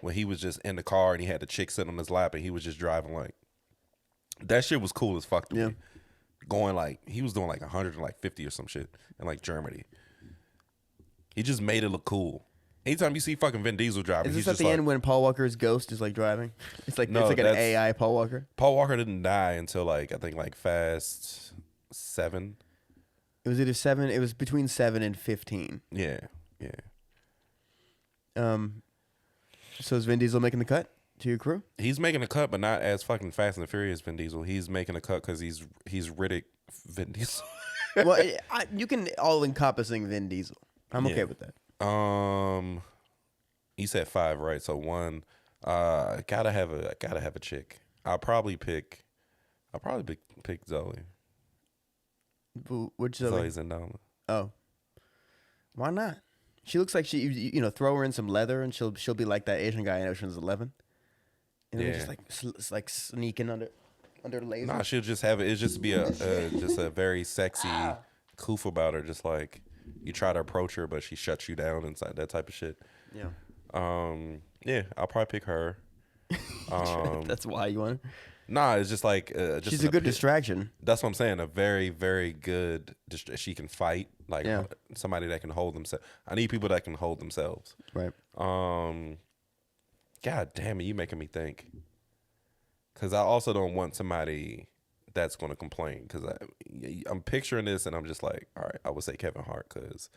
When he was just in the car and he had the chick sitting on his lap and he was just driving like that shit was cool as fuck to Yeah. me. Going like he was doing like 150 or some shit in like Germany. He just made it look cool. Anytime you see fucking Vin Diesel driving, Is he's this at just the like, end when Paul Walker's ghost is like driving? It's like No, it's like an that's- AI Paul Walker. Paul Walker didn't die until like I think like Fast 7. It was either 7. It was between 7 and 15. Yeah, yeah. So is Vin Diesel making the cut to your crew? He's making a cut, but not as fucking Fast and the Furious Vin Diesel. He's making a cut because he's Riddick Vin Diesel. Well, you can all encompassing Vin Diesel. I'm okay with that. You said 5, right? So 1, gotta have a chick. I'll probably pick Zoe. Which Zoe? Zoe's in Zendaya. Oh, why not? She looks like throw her in some leather and she'll be like that Asian guy in Ocean's 11. And then just like sneaking under the laser. Nah, she'll just have it. It'll just be just a very sexy coof about her. Just like you try to approach her, but she shuts you down inside that type of shit. Yeah. Yeah, I'll probably pick her. That's why you want her? Nah, it's just like she's a good distraction. That's what I'm saying. A very, very good. She can fight. Like somebody that can hold themselves. I need people that can hold themselves. Right. God damn it, you making me think. Because I also don't want somebody that's going to complain. Because I'm picturing this and I'm just like, all right, I would say Kevin Hart because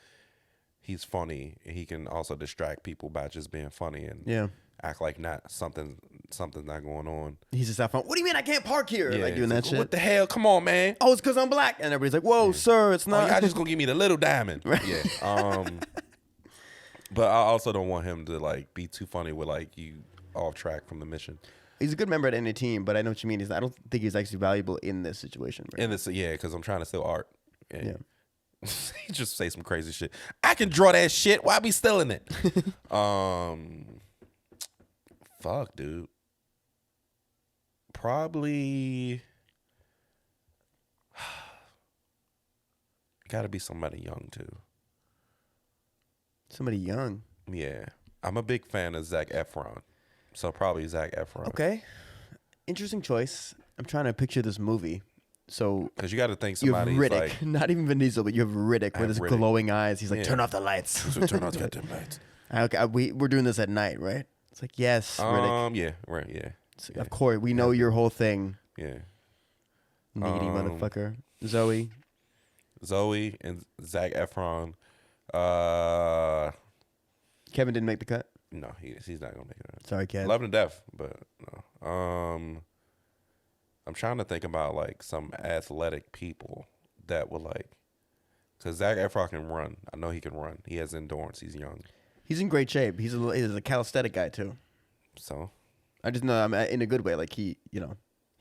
he's funny and he can also distract people by just being funny and act like something's not going on. He's just that fun. What do you mean I can't park here? Like doing that shit. What the hell? Come on, man. Oh, it's because I'm black. And everybody's like, whoa, sir, it's not. Y'all just going to give me the little diamond. Right. Yeah. But I also don't want him to like be too funny with like you off track from the mission. He's a good member at any team, but I know what you mean. I don't think he's actually valuable in this situation. Right? In this, because I'm trying to steal art. Yeah. He just say some crazy shit. I can draw that shit. Why be stealing it? Fuck, dude. Probably got to be somebody young too. Somebody young. Yeah, I'm a big fan of Zac Efron, so probably Zac Efron. Okay, interesting choice. I'm trying to picture this movie. So, because you got to think somebody's you have Riddick, like, not even Vin Diesel, but you have Riddick with his glowing eyes. He's like, turn off the lights. So turn off the goddamn lights. Okay, we're doing this at night, right? It's like, yes, Riddick. Yeah, right, yeah. Of course, we know your whole thing. Yeah. Needy motherfucker. Zoe and Zac Efron. Kevin didn't make the cut? No, he's not gonna make it. Sorry, Kev. Love him to death, but no. I'm trying to think about like some athletic people that would like, because Zac Efron can run. I know he can run. He has endurance. He's young. He's in great shape. He's a calisthenic guy too. So, I just know I'm in a good way. Like he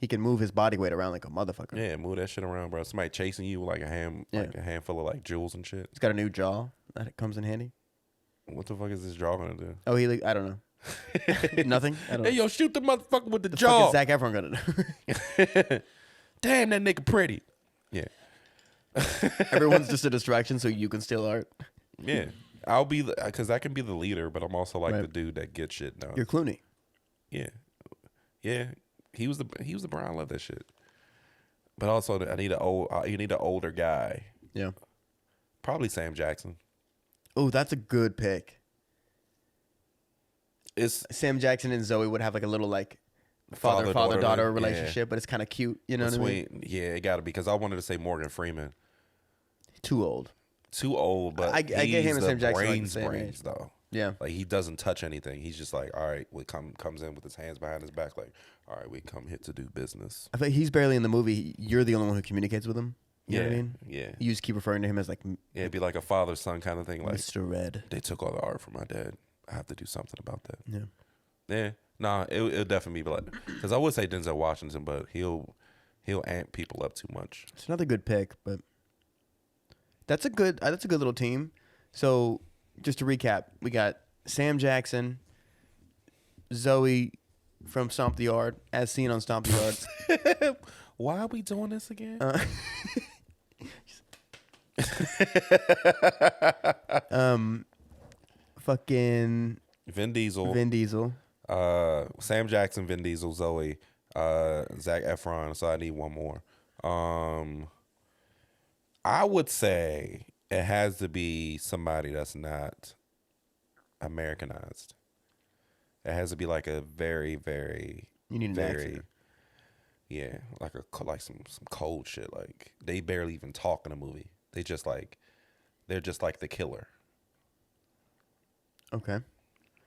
can move his body weight around like a motherfucker. Yeah, move that shit around, bro. Somebody chasing you with like a handful of like jewels and shit. He's got a new jaw that comes in handy. What the fuck is this jaw gonna do? Oh, I don't know. Nothing. I don't know. Hey, yo, shoot the motherfucker with the Fuck jaw. is Zac Efron gonna do? Damn, that nigga pretty. Yeah. Everyone's just a distraction, so you can steal art. Yeah, I'll be because I can be the leader, but I'm also like the dude that gets shit done. You're Clooney. Yeah, yeah. He was the Brown. I love that shit. But also, you need an older guy. Yeah. Probably Sam Jackson. Oh, that's a good pick. It's Sam Jackson and Zoe would have like a little like father-daughter relationship, but it's kind of cute. You know what I mean? Yeah, it got to be, because I wanted to say Morgan Freeman. Too old, but I get him and Sam Jackson brains though. Yeah, like he doesn't touch anything. He's just like, all right, we comes in with his hands behind his back, like, all right, we come here to do business. I think he's barely in the movie. You're the only one who communicates with him. You know what I mean? Yeah. You just keep referring to him as like it'd be like a father-son kind of thing. Like, Mr. Red. They took all the art from my dad. I have to do something about that. Yeah. Yeah. Nah, it'll definitely be like, because I would say Denzel Washington, but he'll amp people up too much. It's another good pick, but that's a good little team. So just to recap, we got Sam Jackson, Zoe from Stomp the Yard, as seen on Stomp the Yard. Why are we doing this again? Fucking Vin Diesel. Sam Jackson, Vin Diesel, Zoe, Zac Efron. So I need one more. I would say it has to be somebody that's not Americanized. It has to be like a very, very, you need an accent. Yeah, like some cold shit. Like they barely even talk in a movie. They're just like the killer. Okay.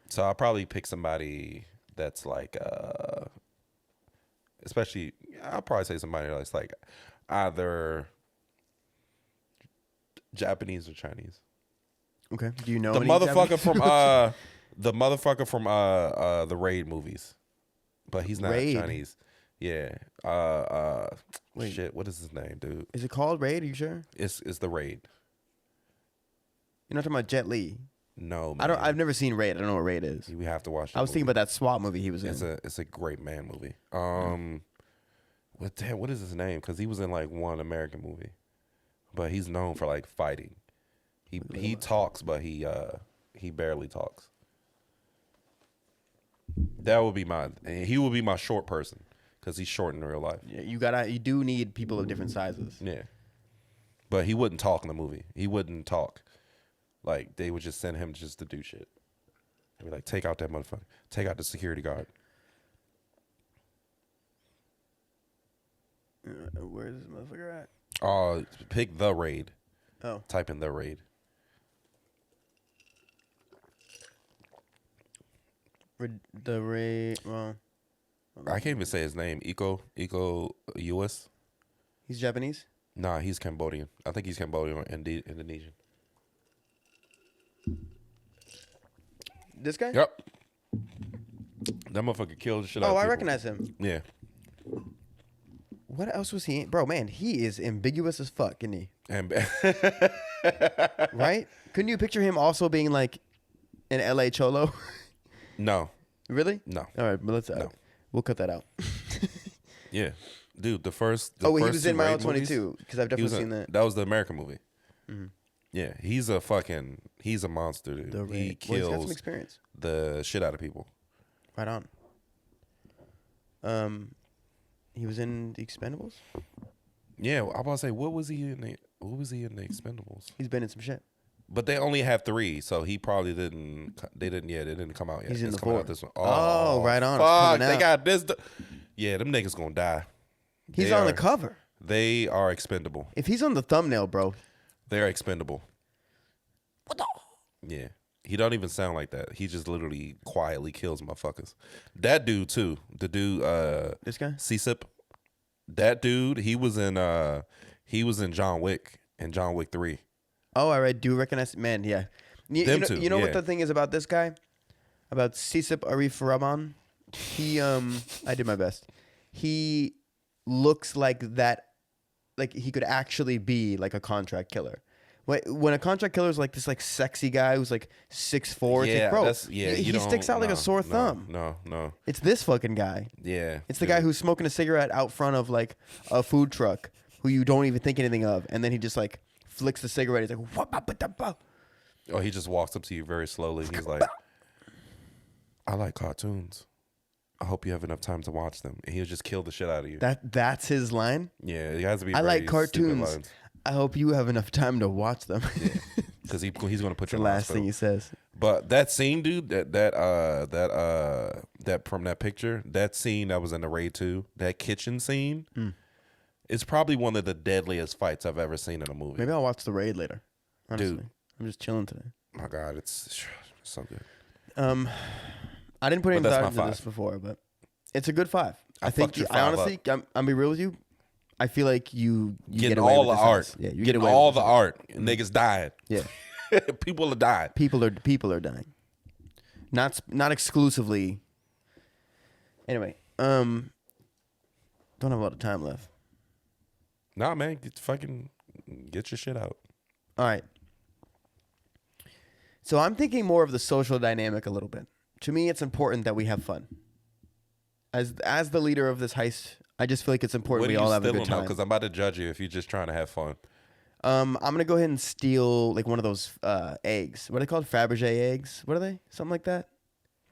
So I'll probably pick somebody that's like, especially I'll probably say somebody that's like either Japanese or Chinese. Okay. Do you know The any motherfucker Japanese? from the Raid movies, but he's not Raid? Chinese. Yeah. Wait. Shit. What is his name, dude? Is it called Raid? Are you sure? It's the Raid. You're not talking about Jet Li. No, man. I've never seen Raid. I don't know what Raid is. We have to watch. I was thinking about that SWAT movie he was in. It's a great man movie. What is his name? Because he was in like one American movie, but he's known for like fighting. He talks, but he barely talks. That would be he would be my short person because he's short in real life. Yeah, you do need people of different sizes. Yeah, but he wouldn't talk in the movie. He wouldn't talk. Like they would just send him just to do shit. They'd be like, take out that motherfucker. Take out the security guard. Where's this motherfucker at? Pick The Raid. Oh. Type in The Raid. The Raid. Well, I can't even say his name. Iko US. he's Japanese. Nah, he's Cambodian. I think he's Cambodian or Indonesian. This guy? Yep. That motherfucker killed the shit out of Oh, people. I recognize him. Yeah. What else was he in? Bro, man, he is ambiguous as fuck, isn't he? And Right? Couldn't you picture him also being like an LA Cholo? no. Really? No. All right, but let's. We'll cut that out. Yeah. Dude, the first. He first was two in Mile Raid 22 because I've movies, definitely seen that. That was the American movie. Mm-hmm. Yeah. He's a monster, dude. The Raid. He Well, he's kills got some experience. the shit out of people. Right on. He was in The Expendables. Yeah, I'm about to say, what was he in the Expendables? He's been in some shit. But they only have 3, so he probably didn't. They didn't come out yet. He's in It's the coming 4. out this one. Oh, right on. It's Fuck, coming they out. got this. Yeah, them niggas gonna die. He's on the cover. They are expendable. If he's on the thumbnail, bro. They're expendable. What the? Yeah. He don't even sound like that. He just literally quietly kills motherfuckers. That dude too. The dude This guy? CSIP. That dude, he was in John Wick and John Wick 3. Oh, I do recognize. Man, yeah. You know what the thing is about this guy? About Sisip Arif Rahman? He, I did my best. He looks like that, like he could actually be like a contract killer. When a contract killer is like this like sexy guy who's like 6'4", it's like, bro, he sticks out like a sore thumb. No. It's this fucking guy. Yeah. It's the guy who's smoking a cigarette out front of like a food truck who you don't even think anything of. And then he just like flicks the cigarette. He's like, what? Oh, he just walks up to you very slowly. He's like, I like cartoons. I hope you have enough time to watch them. And he'll just kill the shit out of you. That's his line? Yeah, he has to be I very like cartoons. stupid lines. I hope you have enough time to watch them. Because he's going to put you The in the last thing hospital. he says. But that scene, dude, that from that picture, that scene that was in the Raid 2, that kitchen scene, is probably one of the deadliest fights I've ever seen in a movie. Maybe I'll watch The Raid later. Honestly. Dude. I'm just chilling today. My God, it's so good. I didn't put any But that's thought my into this 5. before, but it's a good 5. I I think fucked your I 5 honestly, I'm be real with you. I feel like you Getting get away all with the this art. house. Yeah, you get Getting away all with the this art. Niggas died. Yeah. People are dying. People are dying. Not exclusively. Anyway, don't have a lot of time left. Nah, man, get your shit out. All right. So I'm thinking more of the social dynamic a little bit. To me, it's important that we have fun. As the leader of this heist, I just feel like it's important we all have a good time. Because I'm about to judge you if you're just trying to have fun. I'm gonna go ahead and steal like one of those eggs. What are they called? Fabergé eggs? What are they? Something like that.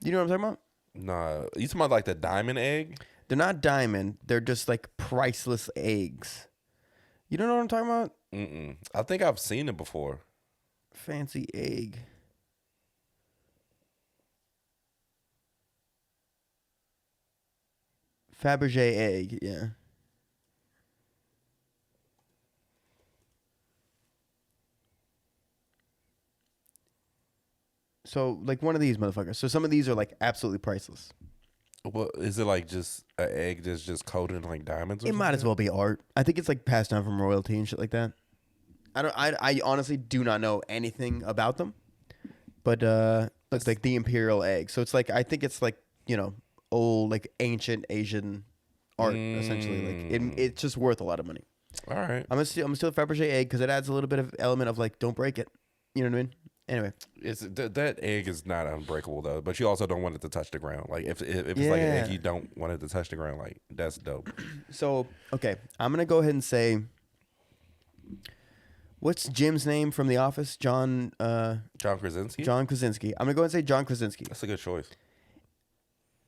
You know what I'm talking about? Nah, you talking about like the diamond egg? They're not diamond. They're just like priceless eggs. You don't know what I'm talking about? Mm-mm. I think I've seen it before. Fancy egg. Fabergé egg, yeah. So, like one of these motherfuckers. So some of these are like absolutely priceless. What is it like? Just an egg that's just coated in like diamonds? Or It might as something? well be art. I think it's like passed down from royalty and shit like that. I honestly do not know anything about them, but it's like the imperial egg. So it's like I think it's like old like ancient Asian art essentially. Like it's just worth a lot of money. All right. I'm still Fabergé egg because it adds a little bit of element of like don't break it. You know what I mean? Anyway, That egg is not unbreakable though, but you also don't want it to touch the ground. Like if it's like an egg, you don't want it to touch the ground. Like that's dope. So okay, I'm gonna go ahead and say, what's Jim's name from The Office? John Krasinski. John Krasinski. I'm gonna go ahead and say John Krasinski. That's a good choice.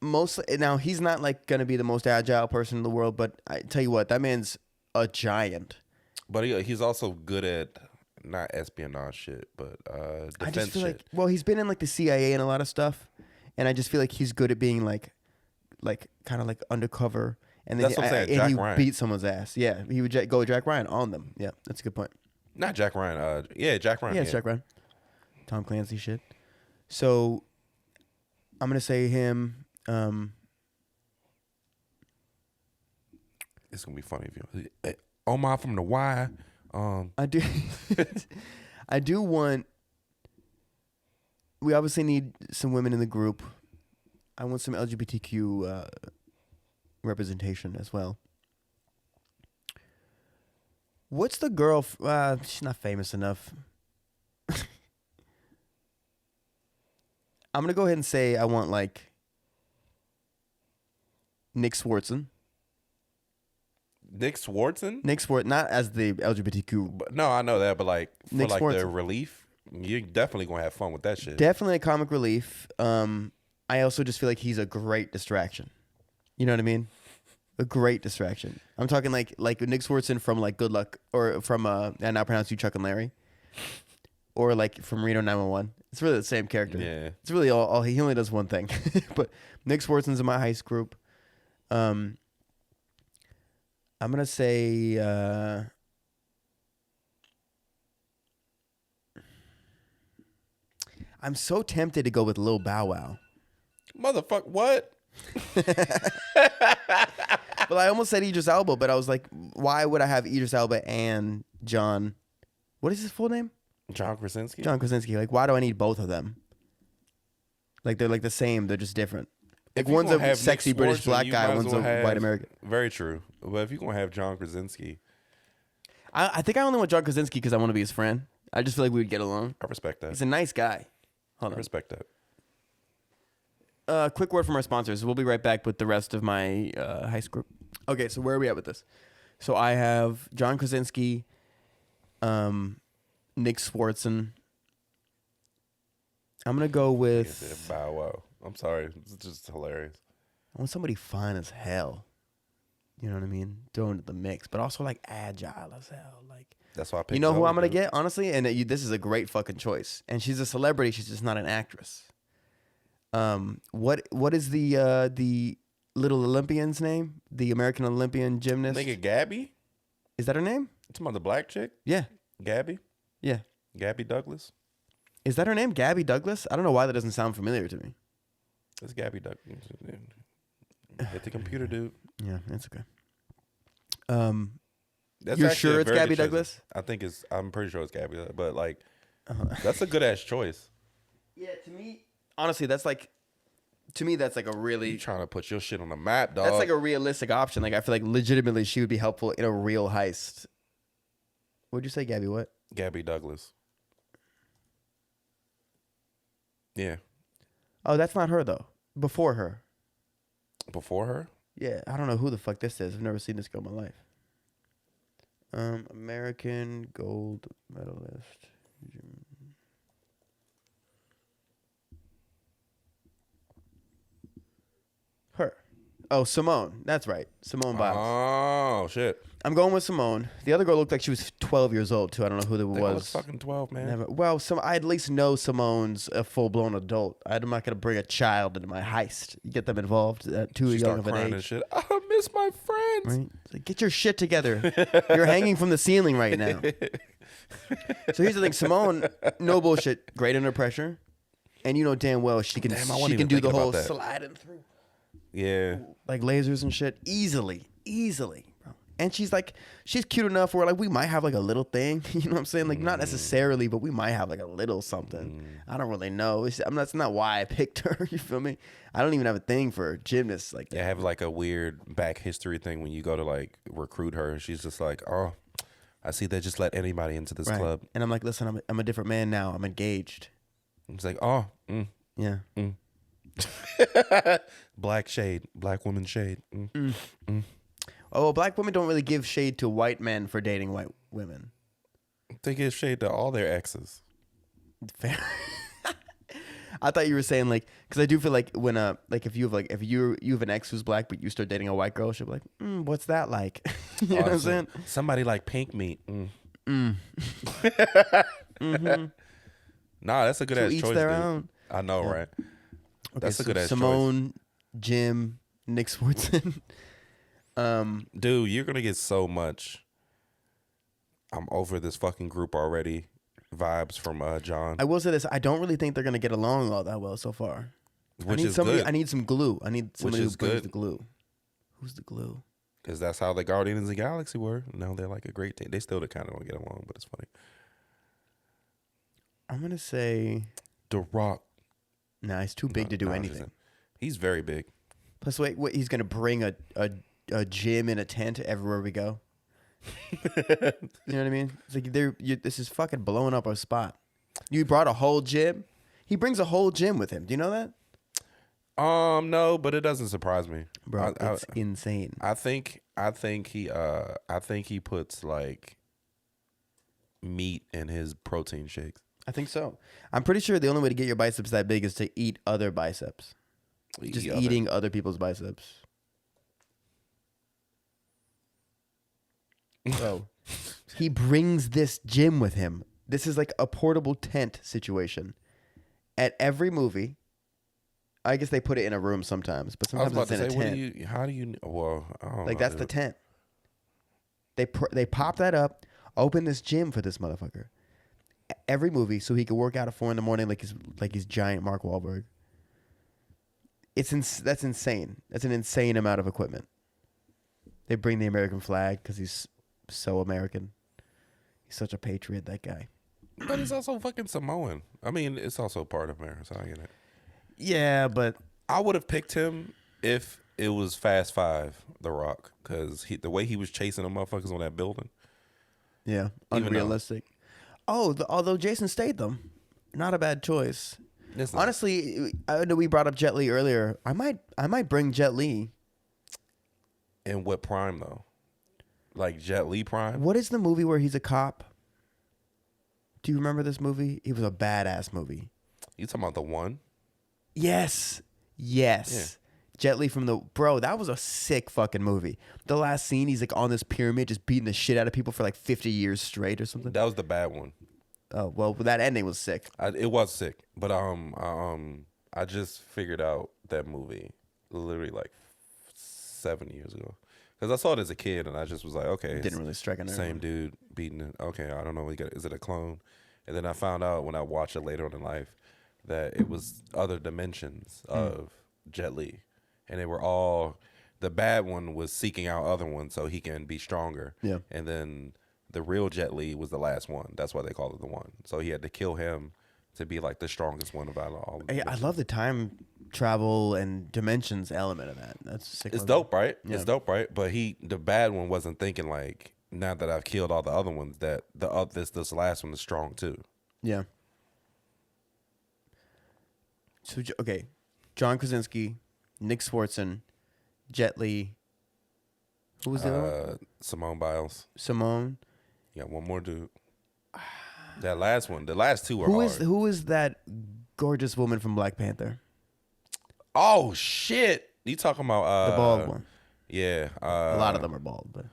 Mostly now he's not like gonna be the most agile person in the world, but I tell you what, that man's a giant. But he's also good at not espionage shit, but defense I just feel shit. like he's been in like the CIA and a lot of stuff, and I just feel like he's good at being like kind of like undercover. And then That's what I'm saying. and Jack he Ryan. beat someone's ass. Yeah, he would go Jack Ryan on them. Yeah, that's a good point. Not Jack Ryan. Jack Ryan. Yeah, it's Jack Ryan. Tom Clancy shit. So I'm gonna say him. It's gonna be funny if you. Omar from The Wire. I do. I do want. We obviously need some women in the group. I want some LGBTQ representation as well. What's the girl? She's not famous enough. I'm gonna go ahead and say I want like Nick Swartzen. Nick Swartzen? Nick Swartzen, not as the LGBTQ. But, no, I know that, but like for Nick like the Swartzen. relief, you're definitely gonna have fun with that shit. Definitely a comic relief. I also just feel like he's a great distraction. You know what I mean? A great distraction. I'm talking like Nick Swartzen from like Good Luck, or from and I'll pronounce you Chuck and Larry, or like from Reno 911. It's really the same character. Yeah. It's really all he only does one thing. But Nick Swartzen's in my heist group. I'm gonna say I'm so tempted to go with Lil Bow Wow. Motherfucker, what? Well, I almost said Idris Elba, but I was like, why would I have Idris Elba and John? What is his full name? John Krasinski? John Krasinski. Like, why do I need both of them? Like, they're like the same. They're just different. Like, If you one's gonna a have sexy Nick British Swartzen, black you guy. might as One's a well have- white American. Very true. But if you're gonna have John Krasinski, I think I only want John Krasinski because I want to be his friend. I just feel like we would get along. I respect that. He's a nice guy. I Hold on. respect that. Quick word from our sponsors. We'll be right back with the rest of my heist group. Okay, so where are we at with this? So I have John Krasinski, Nick Swartzen. I'm gonna go Like I said, with Bow Wow. I'm sorry. It's just hilarious. I want somebody fine as hell. You know what I mean? Throw into the mix, but also like agile as hell. Like, That's why I picked you know who Zoe, I'm gonna dude. get, honestly? And this is a great fucking choice. And she's a celebrity. She's just not an actress. What is the little Olympian's name? The American Olympian gymnast. Nigga Gabby? Is that her name? It's about the black chick? Yeah, Gabby? yeah. Gabby Douglas? Is that her name? Gabby Douglas? I don't know why that doesn't sound familiar to me. It's Gabby Douglas. Hit the computer, dude. Yeah, it's okay. That's You're actually sure a it's very Gabby good choice. Douglas? I'm pretty sure it's Gabby, but like, that's a good ass choice. Yeah, to me, honestly, that's like, to me, that's like a really, You trying to put your shit on the map, dog? that's like a realistic option. Like, I feel like legitimately she would be helpful in a real heist. What'd you say, Gabby? What? Gabby Douglas. Yeah. Oh, that's not her though. Before her. Before her? Yeah, I don't know who the fuck this is. I've never seen this girl in my life. American gold medalist. Her. Oh, Simone. That's right. Simone Biles. Oh, shit. I'm going with Simone. The other girl looked like she was 12 years old too. I don't know who that They all look was. fucking 12, man. Never. Well, I at least know Simone's a full-blown adult. I'm not going to bring a child into my heist. You get them involved at too She young start of an crying age. and shit. I miss my friends. Right? It's like, get your shit together. You're hanging from the ceiling right now. So here's the thing, Simone, no bullshit, great under pressure, and you know damn well she can Damn, I wasn't she can even do the thinking whole about that. sliding through Yeah. like lasers and shit easily, bro. And she's cute enough where like we might have like a little thing. You know what I'm saying? Like not necessarily, but we might have like a little something. I don't really know. That's not why I picked her. You feel me? I don't even have a thing for gymnasts like that. They have like a weird back history thing when you go to like recruit her. She's just like, oh, I see they just let anybody into this club. And I'm like, listen, I'm a different man now. I'm engaged. It's like, oh, yeah. Black shade, black woman shade. Oh, well, black women don't really give shade to white men for dating white women. They give shade to all their exes. Fair. I thought you were saying like, because I do feel like when like if you have an ex who's black but you start dating a white girl, she'll be like, what's that like? You know what I'm saying? Somebody like pink meat. Mm-hmm. Nah, that's a good ass each choice. Their dude. own. I know, right? Okay, that's a good ass choice. Simone, Jim, Nick Schwartz. Dude, you're gonna get so much. I'm over this fucking group already. Vibes from John. I will say this: I don't really think they're gonna get along all that well so far. Which is good. I need some glue. I need somebody who brings good. the glue. Who's the glue? Because that's how the Guardians of the Galaxy were. Now they're like a great team. They still kind of don't get along, but it's funny. I'm gonna say The Rock. Nah, he's too big to do anything. He's very big. Plus, wait, he's gonna bring a gym in a tent everywhere we go. You know what I mean? It's like this is fucking blowing up our spot. You brought a whole gym. He brings a whole gym with him. Do you know that? No, but it doesn't surprise me, bro. It's insane. I think he puts like meat in his protein shakes. I think so. I'm pretty sure the only way to get your biceps that big is to eat other biceps. Just eating other people's biceps. So he brings this gym with him. This is like a portable tent situation. At every movie, I guess they put it in a room sometimes, but sometimes it's in a tent. How do you? Well, I don't know, that's the tent. They pop that up, open this gym for this motherfucker. Every movie, so he could work out at 4 a.m. like he's giant Mark Wahlberg. That's insane. That's an insane amount of equipment. They bring the American flag because he's so American. He's such a patriot, that guy. But he's also fucking Samoan. I mean, it's also part of America, so I get it. Yeah, but I would have picked him if it was Fast Five, The Rock, because the way he was chasing them motherfuckers on that building. Yeah, unrealistic. Although Jason Statham, not a bad choice. Honestly, I know we brought up Jet Li earlier. I might bring Jet Li. In what prime though? Like Jet Li prime? What is the movie where he's a cop? Do you remember this movie? It was a badass movie. You talking about The One? Yes. Yeah. Jet Li from that was a sick fucking movie. The last scene, he's like on this pyramid just beating the shit out of people for like 50 years straight or something. That was the bad one. Oh, well, that ending was sick. It was sick. But I just figured out that movie literally like 7 years ago. Because I saw it as a kid and I just was like, okay. Didn't really strike a nerve. Same dude beating it. Okay, I don't know. Is it a clone? And then I found out when I watched it later on in life that it was other dimensions of Jet Li. And they were all, the bad one was seeking out other ones so he can be stronger. Yeah. And then the real Jet Li was the last one. That's why they called it The One. So he had to kill him to be like the strongest one of all of them. I love the time travel and dimensions element of that. That's sick. It's dope, right? Yeah. It's dope, right? But the bad one wasn't thinking like, now that I've killed all the other ones, that this last one is strong too. Yeah. So, okay. John Krasinski, Nick Swartzen, Jet Li. Who was the other one? Simone Biles. Simone. You got one more dude. That last one. The last two are hard. Who is that gorgeous woman from Black Panther? Oh, shit. You talking about... the bald one. Yeah. A lot of them are bald, but...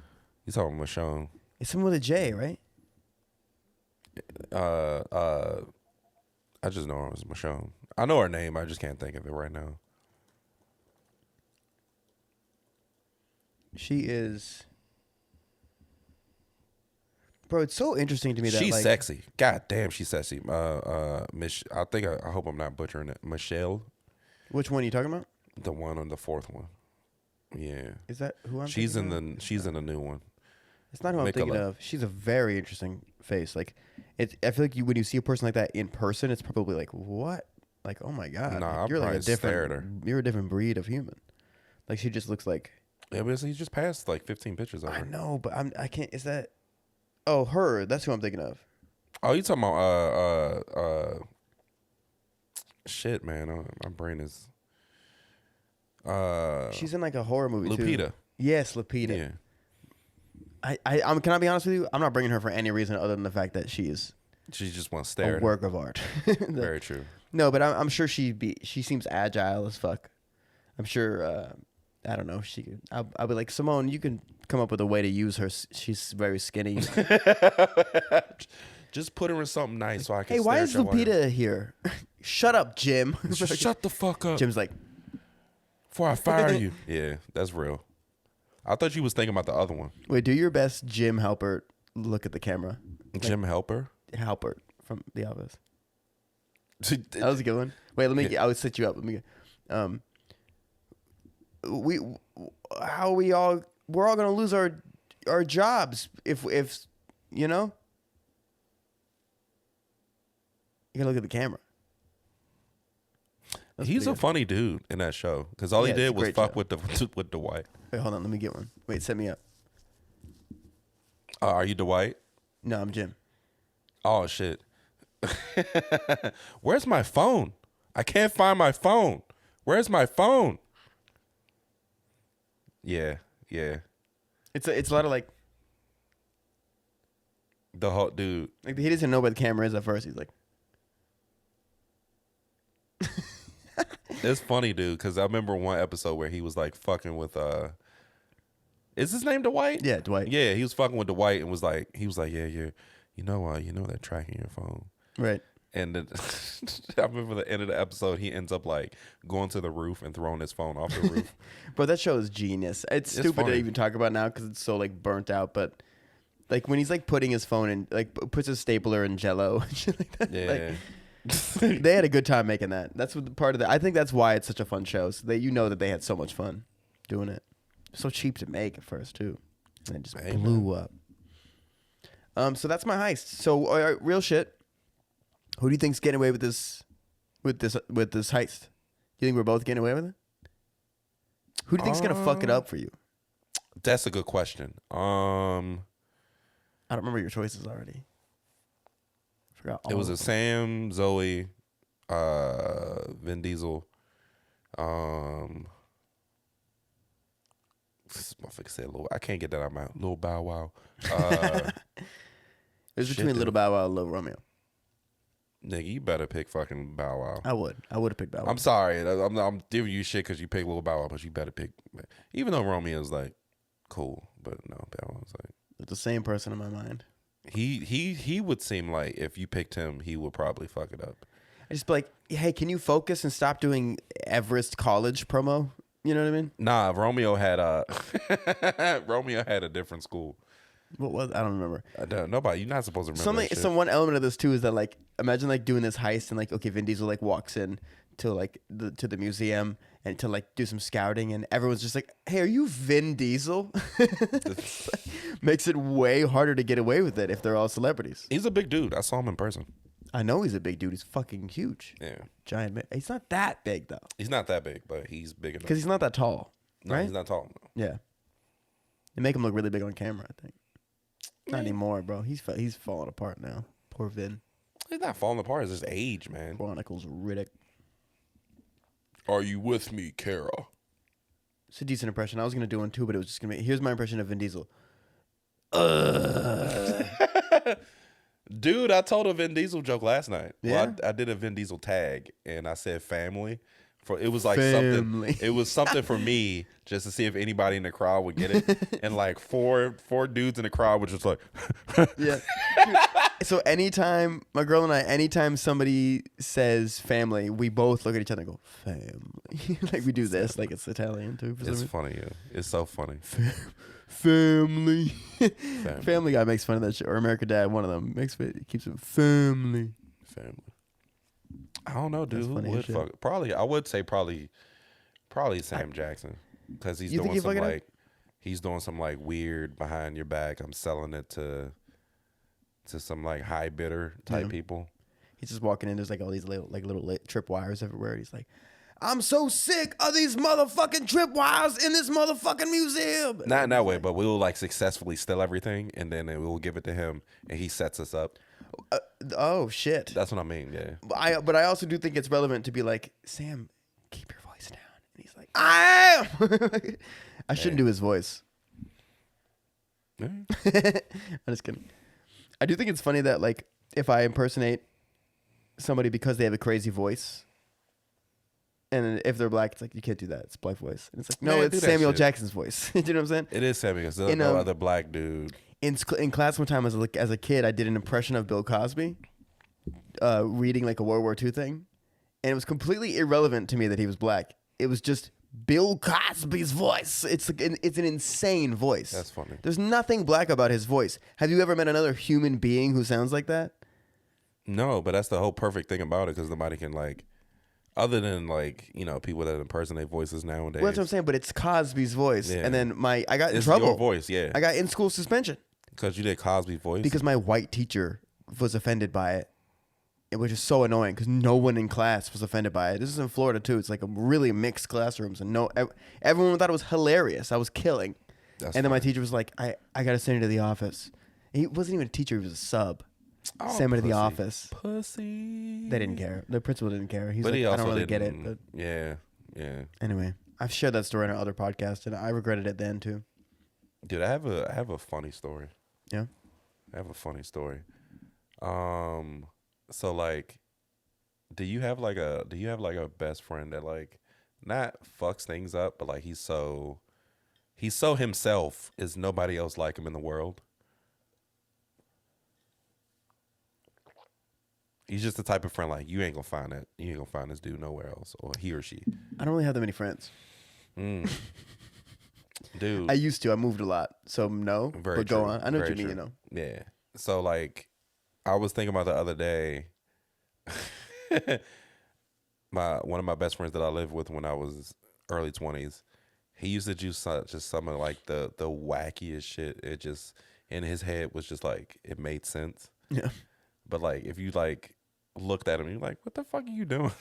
You talking about Michonne. It's someone with a J, right? I just know her as Michonne. I know her name. I just can't think of it right now. She is... Bro, it's so interesting to me that she's like, sexy. God damn, she's sexy. I hope I'm not butchering it. Michelle. Which one are you talking about? The one on the fourth one. Yeah. Is that who I'm She's in the new one. It's not who I'm thinking of. She's a very interesting face. Like, I feel like when you see a person like that in person, it's probably like, what? Like, oh my god, Nah, like, you're like a different. You're a different breed of human. Like, she just looks like. Yeah, but he just passed like 15 pictures of her. I know, but I can't. Is that? Oh, her. That's who I'm thinking of. Oh, you talking about shit, man. My brain is. She's in like a horror movie too. Lupita. Yes, Lupita. Yeah. Can I be honest with you? I'm not bringing her for any reason other than the fact that she just wants to stare. A work of art. Very true. No, but I'm sure she seems agile as fuck. I'm sure. I don't know. She could. I'll be like, Simone, you can come up with a way to use her. She's very skinny. Just put her in something nice so I can. Hey, why is Lupita here? Shut up, Jim. Shut the fuck up. Jim's like, before I fire you. Yeah, that's real. I thought you was thinking about the other one. Wait, do your best, Jim Halpert. Look at the camera. Jim Halpert? Halpert from The Office. That was a good one. Wait, let me. I would set you up. Let me. We're all gonna lose our jobs if you know. You gotta look at the camera. He's a funny dude in that show because all he did was fuck with Dwight. Wait, hold on, let me get one. Wait, set me up. Are you Dwight? No, I'm Jim. Oh shit. Where's my phone? I can't find my phone. Where's my phone? Yeah. It's a lot of like the whole dude. Like he doesn't know where the camera is at first. He's like, it's funny, dude, because I remember one episode where he was like fucking with is his name Dwight? Yeah, Dwight. Yeah, he was fucking with Dwight and was like, yeah, you know they're tracking your phone, right? And then I remember the end of the episode, he ends up like going to the roof and throwing his phone off the roof. Bro, that show is genius. It's stupid to even talk about now because it's so like burnt out. But like when he's like putting his phone in, like puts his stapler in Jello and shit like that. Yeah. Like, they had a good time making that. That's what part of that. I think that's why it's such a fun show. So that they had so much fun doing it. So cheap to make at first too, and it just blew up. So that's my heist. So real shit. Who do you think's getting away with this heist? You think we're both getting away with it? Who do you think's gonna fuck it up for you? That's a good question. I don't remember your choices already. Forgot all. It was a Sam, Zoe, Vin Diesel. This motherfucker said Lil. I can't get that out of my Lil Bow Wow. It was between Little Bow Wow and Lil Romeo. Nigga, you better pick fucking Bow Wow. I would have picked Bow Wow. I'm sorry. I'm giving you shit because you picked Lil Bow Wow, but you better pick. Even though Romeo's like cool, but no, Bow Wow's like. It's the same person in my mind. He would seem like if you picked him, he would probably fuck it up. I just be like, hey, can you focus and stop doing Everest College promo? You know what I mean? Nah, Romeo had a different school. What was? I don't remember. Nobody. You're not supposed to remember. So one element of this too is that like imagine like doing this heist and like okay, Vin Diesel like walks in to like to the museum and to like do some scouting and everyone's just like, hey, are you Vin Diesel? Makes it way harder to get away with it if they're all celebrities. He's a big dude. I saw him in person. I know he's a big dude. He's fucking huge. Yeah. Giant man. He's not that big though. He's not that big, but he's big enough. Because he's not that tall. No, right? he's not tall. No. Yeah. They make him look really big on camera, I think. Not anymore, bro. He's falling apart now. Poor Vin. He's not falling apart. It's just age, man. Chronicles Riddick. Are you with me, Kara? It's a decent impression. I was gonna do one too, but it was just gonna be. Here's my impression of Vin Diesel. Dude, I told a Vin Diesel joke last night. Yeah? Well, I did a Vin Diesel tag, and I said family. It was like family. Something. It was something for me just to see if anybody in the crowd would get it. And like four dudes in the crowd were just like, yeah. So anytime my girl and I, anytime somebody says family, we both look at each other and go family. Like we do this, like it's Italian too. It's funny, yeah. It's so funny. Family. Family Guy makes fun of that shit, or American Dad. One of them keeps it family. I don't know, dude. Who would fuck? I would say probably Sam Jackson because he's doing some like. he's doing some like weird behind your back. I'm selling it to some like high bidder type people. He's just walking in. There's like all these little tripwires everywhere. He's like, I'm so sick of these motherfucking tripwires in this motherfucking museum. Not in that way, but we will like successfully steal everything, and then we will give it to him, and he sets us up. Oh shit. That's what I mean. Yeah. But I also do think it's relevant to be like, Sam, keep your voice down. And he's like, I am. I shouldn't do his voice. Yeah. I'm just kidding. I do think it's funny that like if I impersonate somebody because they have a crazy voice, and if they're black, it's like you can't do that. It's black voice, and it's like no, Man, it's Samuel Jackson's voice. Do you know what I'm saying? It is Samuel. There's no other black dude. In class one time as a kid, I did an impression of Bill Cosby, reading like a World War II thing, and it was completely irrelevant to me that he was black. It was just Bill Cosby's voice. It's an insane voice. That's funny. There's nothing black about his voice. Have you ever met another human being who sounds like that? No, but that's the whole perfect thing about it, because nobody can like, other than like, you know, people that impersonate voices nowadays. Well, that's what I'm saying. But it's Cosby's voice, Yeah. and then I got in It's trouble. your voice, yeah. I got in school suspension Because you did Cosby's voice. because my white teacher was offended by it. Which is so annoying because no one in class was offended by it. This is in Florida too. It's like a really mixed classrooms, and everyone thought it was hilarious. I was killing. That's and then my funny. teacher was like, I got to send you to the office. And he wasn't even a teacher. He was a sub. Oh, Send me to the pussy. office. Pussy. They didn't care. The principal didn't care. He's But like, he I also don't really get it. didn't- But Yeah. anyway, I've shared that story on our other podcast, and I regretted it then too. Dude, I have a funny story. Yeah. I have a funny story. So like, do you have like a best friend that like not fucks things up, but like he's so himself, is nobody else like him in the world? He's just the type of friend like you ain't gonna find this dude nowhere else, or he or she. I don't really have that many friends. Dude, I used to. I moved a lot, so no. Very but go true. on. I know what Very you mean. true. You know. Yeah. So like, I was thinking about the other day. One of my best friends that I lived with when I was early 20s, he used to do just some of like the wackiest shit. It just in his head was just like it made sense. Yeah. But like if you like looked at him, you're like, what the fuck are you doing?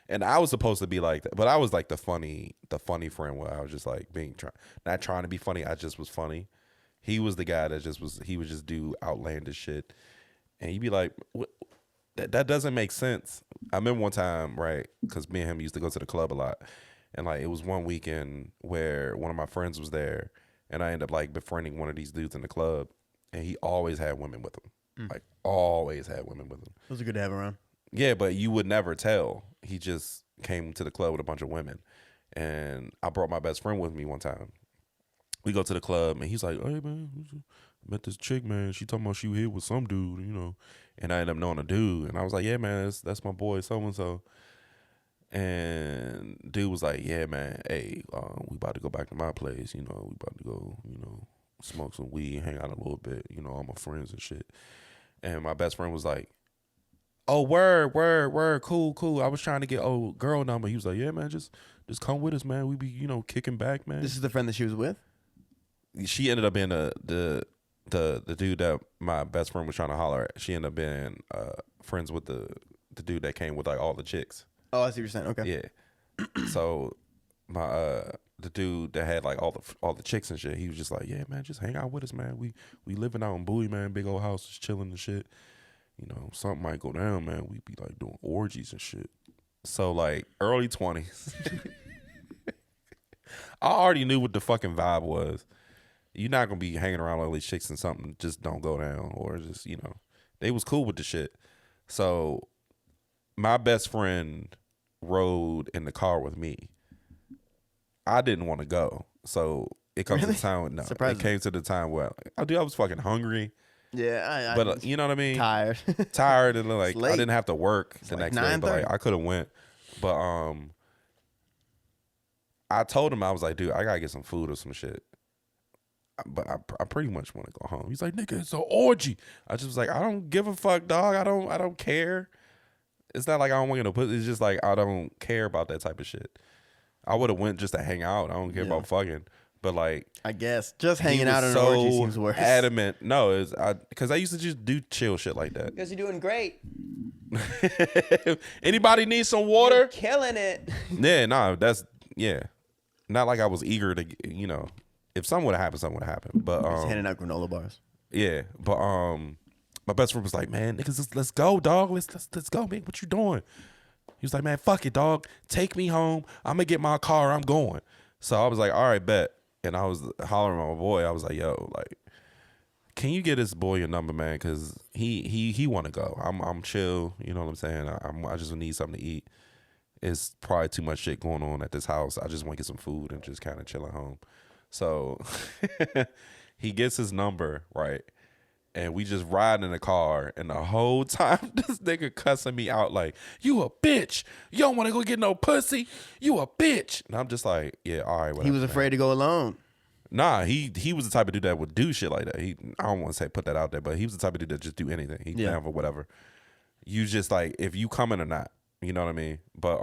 And I was supposed to be like that, but I was like the funny friend where I was just like not trying to be funny. I just was funny. He was the guy that he would just do outlandish shit, and he'd be like, what? That doesn't make sense. I remember one time, right, because me and him used to go to the club a lot, and like it was one weekend where one of my friends was there, and I ended up like befriending one of these dudes in the club, and he always had women with him, like always had women with him. Those are good to have around. Yeah, but you would never tell. He just came to the club with a bunch of women, and I brought my best friend with me one time. We go to the club, and he's like, "Hey man, I met this chick, man. She talking about she was here with some dude, you know." And I ended up knowing a dude, and I was like, "Yeah, man, that's my boy, so and so." And dude was like, "Yeah, man, hey, we about to go back to my place. You know, we about to go, you know, smoke some weed, hang out a little bit. You know, all my friends and shit." And my best friend was like, "Oh, word, cool. I was trying to get girl number." He was like, "Yeah, man, just come with us, man. We be, you know, kicking back, man." This is the friend that she was with? She ended up being the dude that my best friend was trying to holler at. She ended up being friends with the dude that came with like all the chicks. Oh, I see what you're saying. Okay. Yeah. So my the dude that had like all the chicks and shit, he was just like, "Yeah, man, just hang out with us, man. We living out in Bowie, man, big old house, just chilling and shit. You know, something might go down, man. We be like doing orgies and shit." So like early 20s. I already knew what the fucking vibe was. You're not gonna be hanging around with all these chicks and something just don't go down, or just, you know, they was cool with the shit. So my best friend rode in the car with me. I didn't want to go, so it comes to the time. No, Surprising. it came to the time where I was fucking hungry, Yeah, but you know what I mean. tired. Tired and like It's late. I didn't have to work the like next day, but like 9:30. I could have went. But I told him, I was like, "Dude, I gotta get some food or some shit." But I pretty much want to go home. He's like, "Nigga, it's an orgy." I just was like, "I don't give a fuck, dog. I don't care." It's not like I don't want you to put. It's just like I don't care about that type of shit. I would have went just to hang out. I don't care about fucking. But like, I guess just hanging he was out in an so orgy seems worse. adamant. No, because I used to just do chill shit like that. Because you're doing great. Anybody need some water? You're killing it. Yeah, no, not like I was eager to, if something would have happened, something would have happened. But Just handing out granola bars. yeah, but my best friend was like, man, niggas, let's go, dog. Let's go, man. What you doing? He was like, man, fuck it, dog. Take me home. I'm gonna get my car. I'm going. So I was like, all right, bet. And I was hollering at my boy. I was like, yo, like, can you get this boy your number, man? Cause he want to go. I'm chill. You know what I'm saying? I just need something to eat. It's probably too much shit going on at this house. I just want to get some food and just kind of chill at home. So he gets his number, right? And we just ride in the car, and the whole time this nigga cussing me out like, you a bitch. You don't want to go get no pussy. You a bitch. And I'm just like, yeah, all right, whatever. He was afraid to go alone. Nah, he was the type of dude that would do shit like that. I don't want to say put that out there, but he was the type of dude that just do anything. He down for whatever. You just like, if you coming or not, you know what I mean? But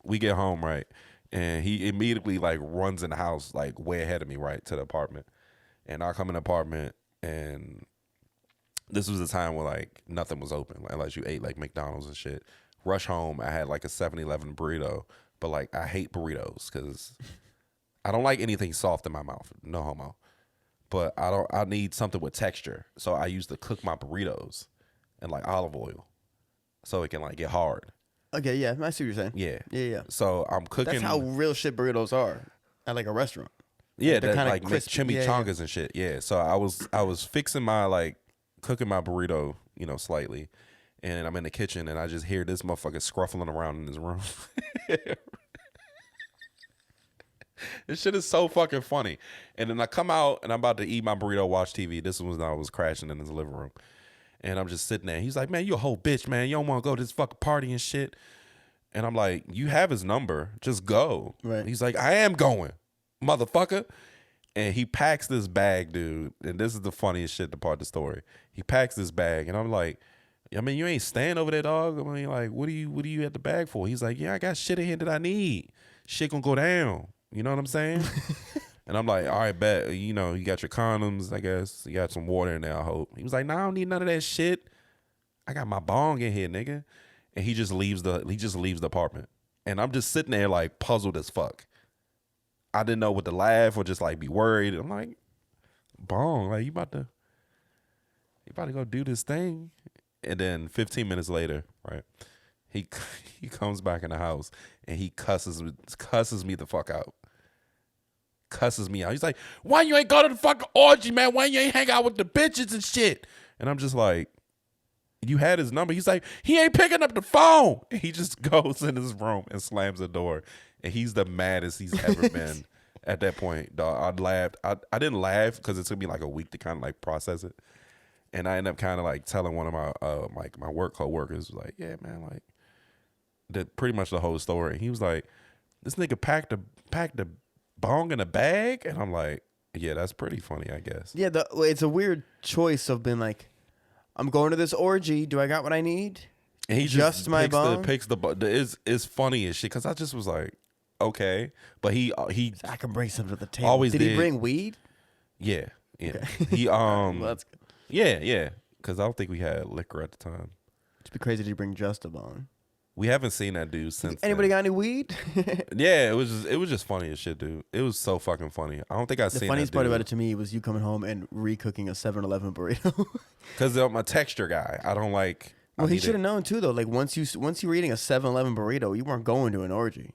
we get home, right? And he immediately like runs in the house like way ahead of me, right, to the apartment. And I come in the apartment, and this was a time where like nothing was open, like unless you ate like McDonald's and shit. Rush home, I had like a 7-Eleven burrito, but like I hate burritos because I don't like anything soft in my mouth. No homo. But I need something with texture. So I used to cook my burritos in like olive oil so it can like get hard. Okay, yeah, I see what you're saying. Yeah. Yeah. So I'm cooking. That's how real shit burritos are at like a restaurant. Yeah, they're that kinda like make crispy. chimichangas and shit. Yeah. So I was fixing my like cooking my burrito, slightly. And I'm in the kitchen, and I just hear this motherfucker scruffling around in his room. This shit is so fucking funny. And then I come out, and I'm about to eat my burrito, watch TV. This was when I was crashing in his living room. And I'm just sitting there. He's like, man, you a whole bitch, man. You don't want to go to this fucking party and shit. And I'm like, you have his number. Just go. Right. He's like, I am going, motherfucker. And he packs this bag, dude. And this is the funniest shit, the part of the story. He packs this bag, and I'm like, I mean, you ain't staying over there, dog. I mean, like, what do you at the bag for? He's like, yeah, I got shit in here that I need. Shit gonna go down. You know what I'm saying? And I'm like, all right, bet. You got your condoms, I guess. You got some water in there, I hope. He was like, nah, I don't need none of that shit. I got my bong in here, nigga. And he just leaves the apartment. And I'm just sitting there like puzzled as fuck. I didn't know what to laugh or just like be worried. I'm like, bong, like you about to go do this thing. And then 15 minutes later, right, he comes back in the house and he cusses me the fuck out. Cusses me out. He's like, why you ain't go to the fucking orgy, man? Why you ain't hang out with the bitches and shit? And I'm just like, you had his number. He's like, he ain't picking up the phone. And he just goes in his room and slams the door. And he's the maddest he's ever been at that point. Dog, I laughed. I didn't laugh because it took me like a week to kind of like process it. And I ended up kind of like telling one of my my work coworkers, like, yeah, man, like pretty much the whole story. He was like, this nigga packed the bong in a bag, and I'm like, yeah, that's pretty funny, I guess. Yeah, it's a weird choice of being like, I'm going to this orgy. Do I got what I need? And he just my bong. It's funny as shit because I just was like, okay, but he I can bring something to the table. Always did he bring weed? Yeah. Okay. He well, that's good. Yeah, because I don't think we had liquor at the time. It'd be crazy to bring just a bong. We haven't seen that dude since. Anybody then. got any weed? Yeah, it was just funny as shit, dude. It was so fucking funny. I don't think I've seen that. The funniest part about it to me was you coming home and recooking a 7-Eleven burrito. Because I'm a texture guy. I don't like. Well, he should have known too, though. Like once you were eating a 7-Eleven burrito, you weren't going to an orgy.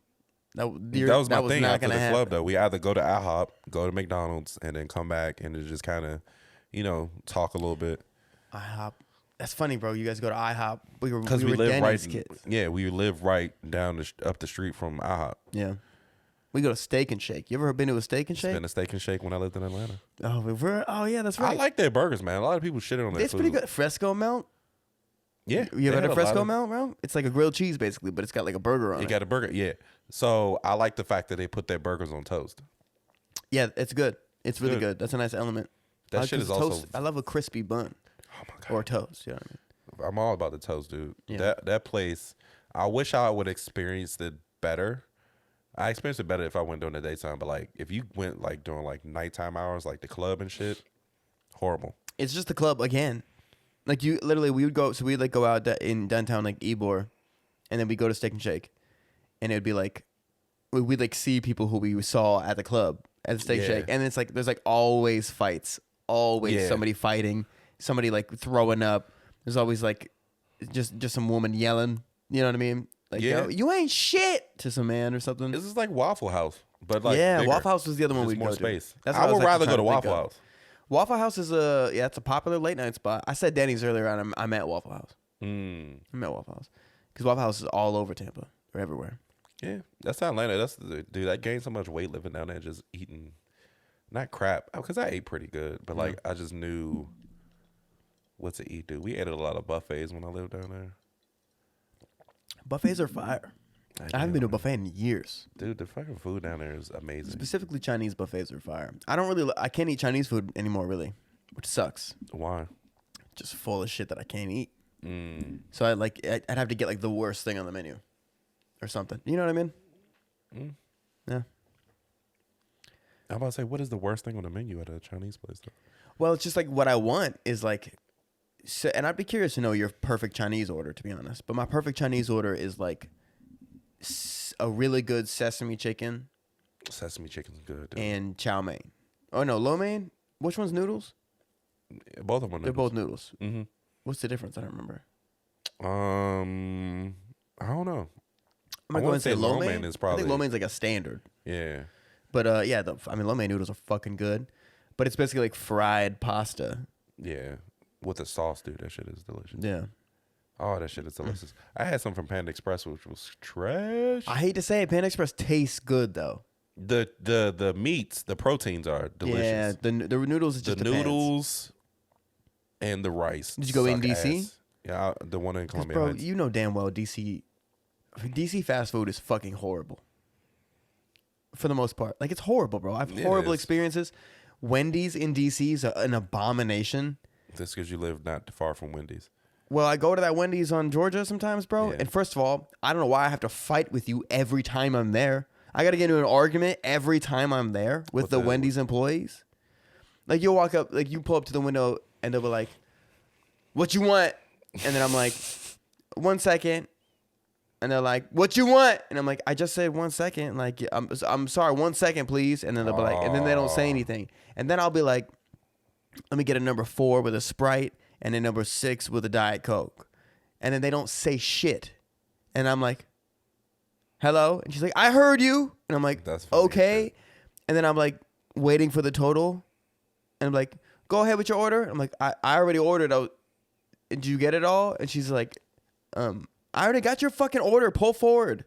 That was my thing after the club, though. We either go to IHOP, go to McDonald's, and then come back and just kind of, talk a little bit. IHOP. That's funny, bro. You guys go to IHOP. We were live Denny's right. kids. Yeah, we live right down up the street from IHOP. Yeah. We go to Steak and Shake. You ever been to a Steak and Shake? Been to Steak and Shake when I lived in Atlanta. Oh yeah, that's right. I like their burgers, man. A lot of people shitted on their It's food. pretty good. Fresco Mount. Yeah. You ever had a Fresco Mount, bro? It's like a grilled cheese, basically, but it's got like a burger on it. You got a burger, yeah. So I like the fact that they put their burgers on toast. Yeah, it's good. It's really good. That's a nice element. That shit is also. I love a crispy bun. Oh my god. Or toast. You know what I mean? I'm all about the toast, dude. Yeah. That place. I wish I would experience it better. I experienced it better if I went during the daytime, but like if you went like during like nighttime hours, like the club and shit, horrible. It's just the club again. Like you literally, we would go. So we'd like go out in downtown like Ybor, and then we go to Steak and Shake, and it'd be like we'd like see people who we saw at the club at the Steak and Shake, and it's like there's like always fights, always somebody fighting, somebody like throwing up. There's always like just some woman yelling. You know what I mean? Like, yo, you ain't shit to some man or something. This is like Waffle House, but like bigger. Waffle House was the other one we'd more go space. to. That's I would rather go to Waffle House. Waffle House is it's a popular late night spot. I said Denny's earlier on. I'm at Waffle House. I'm at Waffle House because Waffle House is all over Tampa or everywhere. Yeah, that's not Atlanta. Dude. I gained so much weight living down there, just eating, not crap, because I ate pretty good, but like I just knew what to eat. Dude, we ate at a lot of buffets when I lived down there. Buffets are fire. I haven't been to a buffet in years. Dude, the fucking food down there is amazing. Specifically, Chinese buffets are fire. I can't eat Chinese food anymore, really, which sucks. Why? Just full of shit that I can't eat. So I'd have to get like the worst thing on the menu, or something. You know what I mean? Yeah. I'm about to say, what is the worst thing on the menu at a Chinese place, though? Well, it's just like what I want is like, and I'd be curious to know your perfect Chinese order, to be honest. But my perfect Chinese order is like a really good sesame chicken. Sesame chicken's good, dude. And chow mein. Oh no, lo mein. Which one's noodles? Both of them are noodles. They're both noodles. Mm-hmm. What's the difference? I don't remember. I don't know. I'm gonna go and say lo mein. Is probably, I think lo mein's like a standard. Yeah. But lo mein noodles are fucking good. But it's basically like fried pasta. Yeah. With the sauce, dude. That shit is delicious. Yeah. Oh, that shit is delicious. I had some from Panda Express, which was trash. I hate to say it, Panda Express tastes good though. The meats, the proteins are delicious. Yeah, the noodles is just the noodles and the rice. Did you go in DC? Ass. Yeah, the one in Columbia bro, Heights. you know damn well DC fast food is fucking horrible. For the most part, like it's horrible, bro. I have horrible experiences. Wendy's in DC is an abomination. That's because you live not far from Wendy's. Well, I go to that Wendy's on Georgia sometimes, bro. Yeah. And first of all, I don't know why I have to fight with you every time I'm there. I got to get into an argument every time I'm there with the Wendy's employees. Like, you'll walk up, like, you pull up to the window, and they'll be like, what you want? And then I'm like, 1 second. And they're like, what you want? And I'm like, I just said 1 second. Like, I'm sorry, 1 second, please. And then they'll be like, and then they don't say anything. And then I'll be like, let me get a number 4 with a Sprite and a number 6 with a Diet Coke. And then they don't say shit. And I'm like, hello? And she's like, I heard you. And I'm like, okay. And then I'm like, waiting for the total. And I'm like, go ahead with your order. I'm like, I already ordered. Did you get it all? And she's like, I already got your fucking order. Pull forward.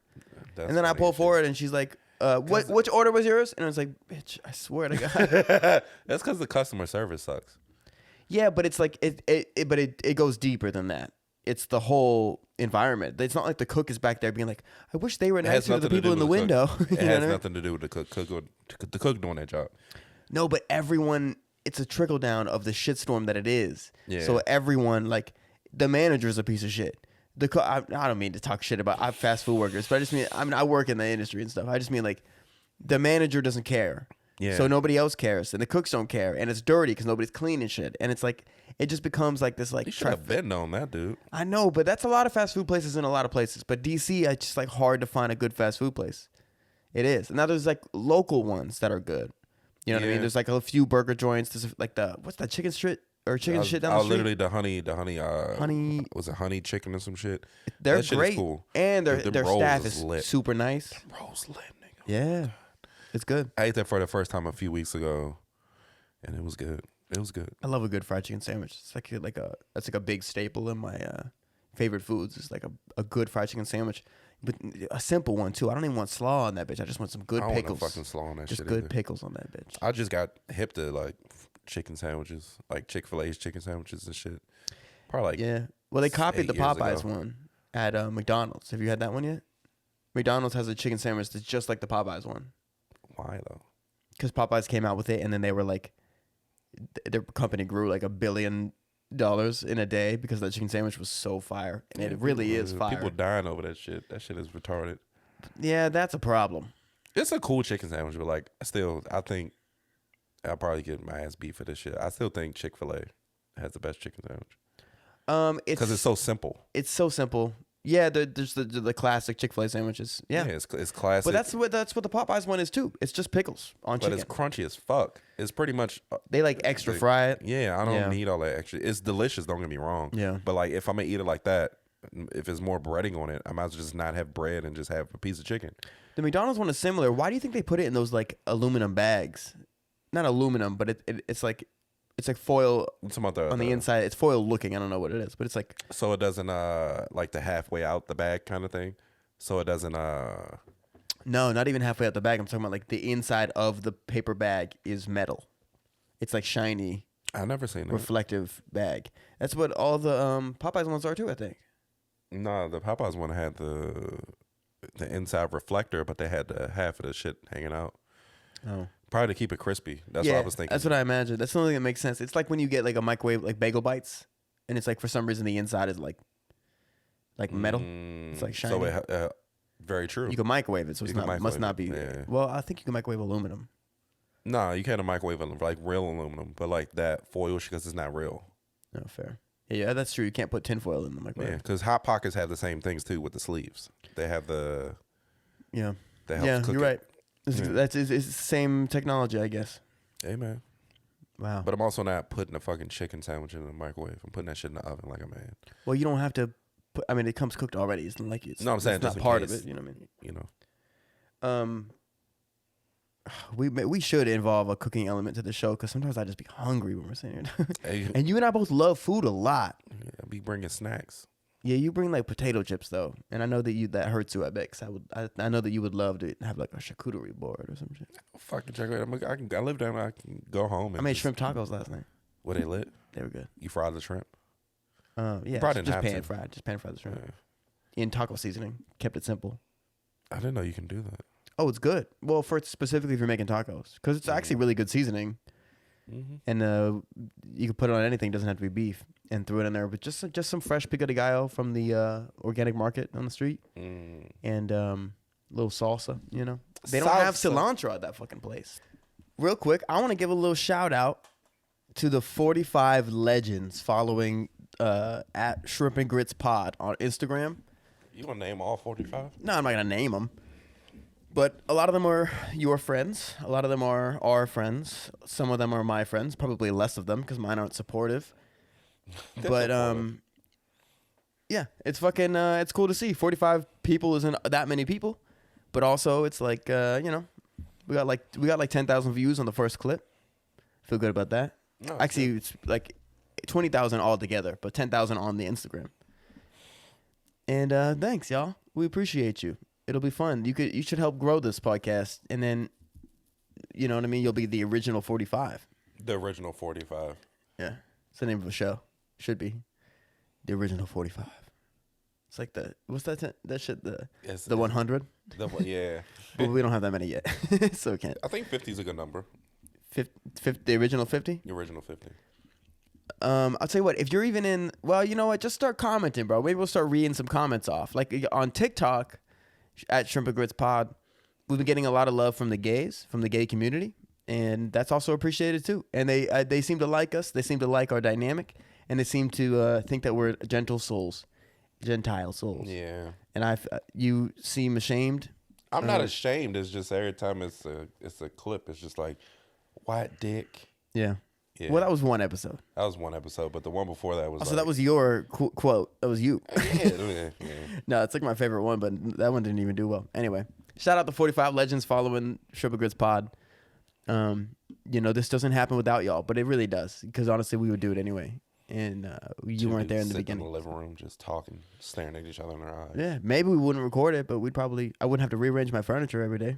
And then I pull forward and she's like, which order was yours? And I was like, bitch, I swear to God. That's because the customer service sucks. Yeah, but it's like it goes deeper than that. It's the whole environment. It's not like the cook is back there being like, I wish they were nicer to the people in the window. It has nothing to do with the cook doing that job. No, but everyone, it's a trickle down of the shitstorm that it is. Yeah. So everyone, like, the manager's a piece of shit. The cook, I don't mean to talk shit about fast food workers, but I just mean, I work in the industry and stuff. I just mean, like, the manager doesn't care. Yeah. So nobody else cares, and the cooks don't care, and it's dirty because nobody's cleaning shit, and it's like it just becomes like this like. You should have been on that, dude. I know, but that's a lot of fast food places in a lot of places. But DC, it's just like hard to find a good fast food place. It is, and now there's like local ones that are good. You know what I mean? There's like a few burger joints. There's like what's that chicken shit or chicken shit down the street? Literally honey. Was it honey chicken or some shit? They're that great, shit is cool. and their staff is lit. super nice. Them rolls lit, nigga. Yeah. It's good. I ate that for the first time a few weeks ago, and it was good. It was good. I love a good fried chicken sandwich. It's that's like a big staple in my favorite foods. It's like a good fried chicken sandwich, but a simple one too. I don't even want slaw on that bitch. I just want some good pickles. I don't want no fucking slaw on that shit. Just good pickles on that bitch. I just got hip to like chicken sandwiches, like Chick-fil-A's chicken sandwiches and shit. Probably like yeah. Well, they copied the Popeyes one at McDonald's. Have you had that one yet? McDonald's has a chicken sandwich that's just like the Popeyes one. Why though? Because Popeyes came out with it, and then they were like, their company grew like $1 billion in a day because that chicken sandwich was so fire, and it really is fire. People dying over that shit. That shit is retarded. Yeah, that's a problem. It's a cool chicken sandwich, but like, I think I'll probably get my ass beat for this shit. I still think Chick-fil-A has the best chicken sandwich because it's so simple. It's so simple. Yeah, there's the classic Chick-fil-A sandwiches. Yeah, it's classic. But that's what the Popeyes one is too. It's just pickles on chicken. But it's crunchy as fuck. It's pretty much they like extra fry it. Yeah, I don't need all that extra. It's delicious. Don't get me wrong. Yeah. But like, if I'm gonna eat it like that, if it's more breading on it, I might as well just not have bread and just have a piece of chicken. The McDonald's one is similar. Why do you think they put it in those like aluminum bags? Not aluminum, but it's like foil on the inside. It's foil looking. I don't know what it is, but it's like so it doesn't like the halfway out the bag kind of thing. So it doesn't No, not even halfway out the bag. I'm talking about like the inside of the paper bag is metal. It's like shiny. I've never seen that. Reflective bag. That's what all the Popeyes ones are too, I think. No, the Popeyes one had the inside reflector, but they had half of the shit hanging out. Oh. Probably to keep it crispy. That's what I was thinking. That's what I imagined. That's the only thing that makes sense. It's like when you get like a microwave, like bagel bites, and it's like for some reason the inside is like metal. It's like shiny. So very true. You can microwave it, so it must not be. Yeah. Well, I think you can microwave aluminum. No, you can't microwave like real aluminum, but like that foil because it's not real. No, fair. Yeah, that's true. You can't put tinfoil in the microwave. Yeah, because Hot Pockets have the same things too with the sleeves. They have the that helps cook you're right. It's the Yeah. same technology, I guess. Hey man. Wow. But I'm also not putting a fucking chicken sandwich in the microwave. I'm putting that shit in the oven like a man. Well, you don't have to put. I mean, it comes cooked already. It's not like it's. No, I'm saying it's just not in part case, of it. You know what I mean? You know. We should involve a cooking element to the show because sometimes I just be hungry when we're sitting here. Hey, And you and I both love food a lot. yeah, I be bringing snacks. Yeah, you bring like potato chips though, and I know that hurts you. I bet 'cause I know that you would love to have like a charcuterie board or some shit. Fucking check it. I live down. I can go home. And I made shrimp tacos last night. Were they lit? They were good. You fried the shrimp? Yeah, probably didn't just have pan to. fried. Just pan fried the shrimp Yeah. in taco seasoning. Kept it simple. I didn't know you can do that. Oh, it's good. Well, specifically if you're making tacos, because it's actually really good seasoning, and you can put it on anything. It doesn't have to be beef, and throw it in there with just some fresh pico de gallo from the organic market on the street, and a little salsa. You know, they don't have cilantro at that fucking place. Real quick, I want to give a little shout out to the 45 legends following at Shrimp and Grits Pod on Instagram. You want to name all 45? No, I'm not gonna name them. But a lot of them are your friends. A lot of them are our friends. Some of them are my friends. Probably less of them because mine aren't supportive. But yeah, it's fucking. It's cool to see. 45 people isn't that many people, but also it's like you know, we got like 10,000 views on the first clip. Feel good about that. No, actually, it's like 20,000 altogether, but 10,000 on the Instagram. And thanks, y'all. We appreciate you. It'll be fun. You should help grow this podcast, and then, you know what I mean. You'll be the original 45. The original 45. Yeah, it's the name of the show. Should be the original 45. It's like what's that shit? The 100. Yeah, But we don't have that many yet, so can't. I think 50 is a good number. 50, the original 50. The original 50. I'll tell you what. If you're even in, well, you know what? Just start commenting, bro. Maybe we'll start reading some comments off. Like on TikTok. At Shrimp and Grits Pod, we've been getting a lot of love from the gays, from the gay community, and that's also appreciated too. And they seem to like us. They seem to like our dynamic, and they seem to think that we're Gentile souls. Yeah. And you seem ashamed. I'm not ashamed. It's just every time it's a clip, it's just like white dick. Yeah. Yeah. Well, that was one episode. That was one episode, but the one before that was. Also, that was your quote. That was you. Yeah. No, it's like my favorite one, but that one didn't even do well. Anyway, shout out to 45 legends following Shrimp and Grits Pod. You know, this doesn't happen without y'all, but it really does, because honestly, we would do it anyway. And you weren't there in the beginning. In the living room, just talking, staring at each other in their eyes. Yeah, maybe we wouldn't record it, but I wouldn't have to rearrange my furniture every day.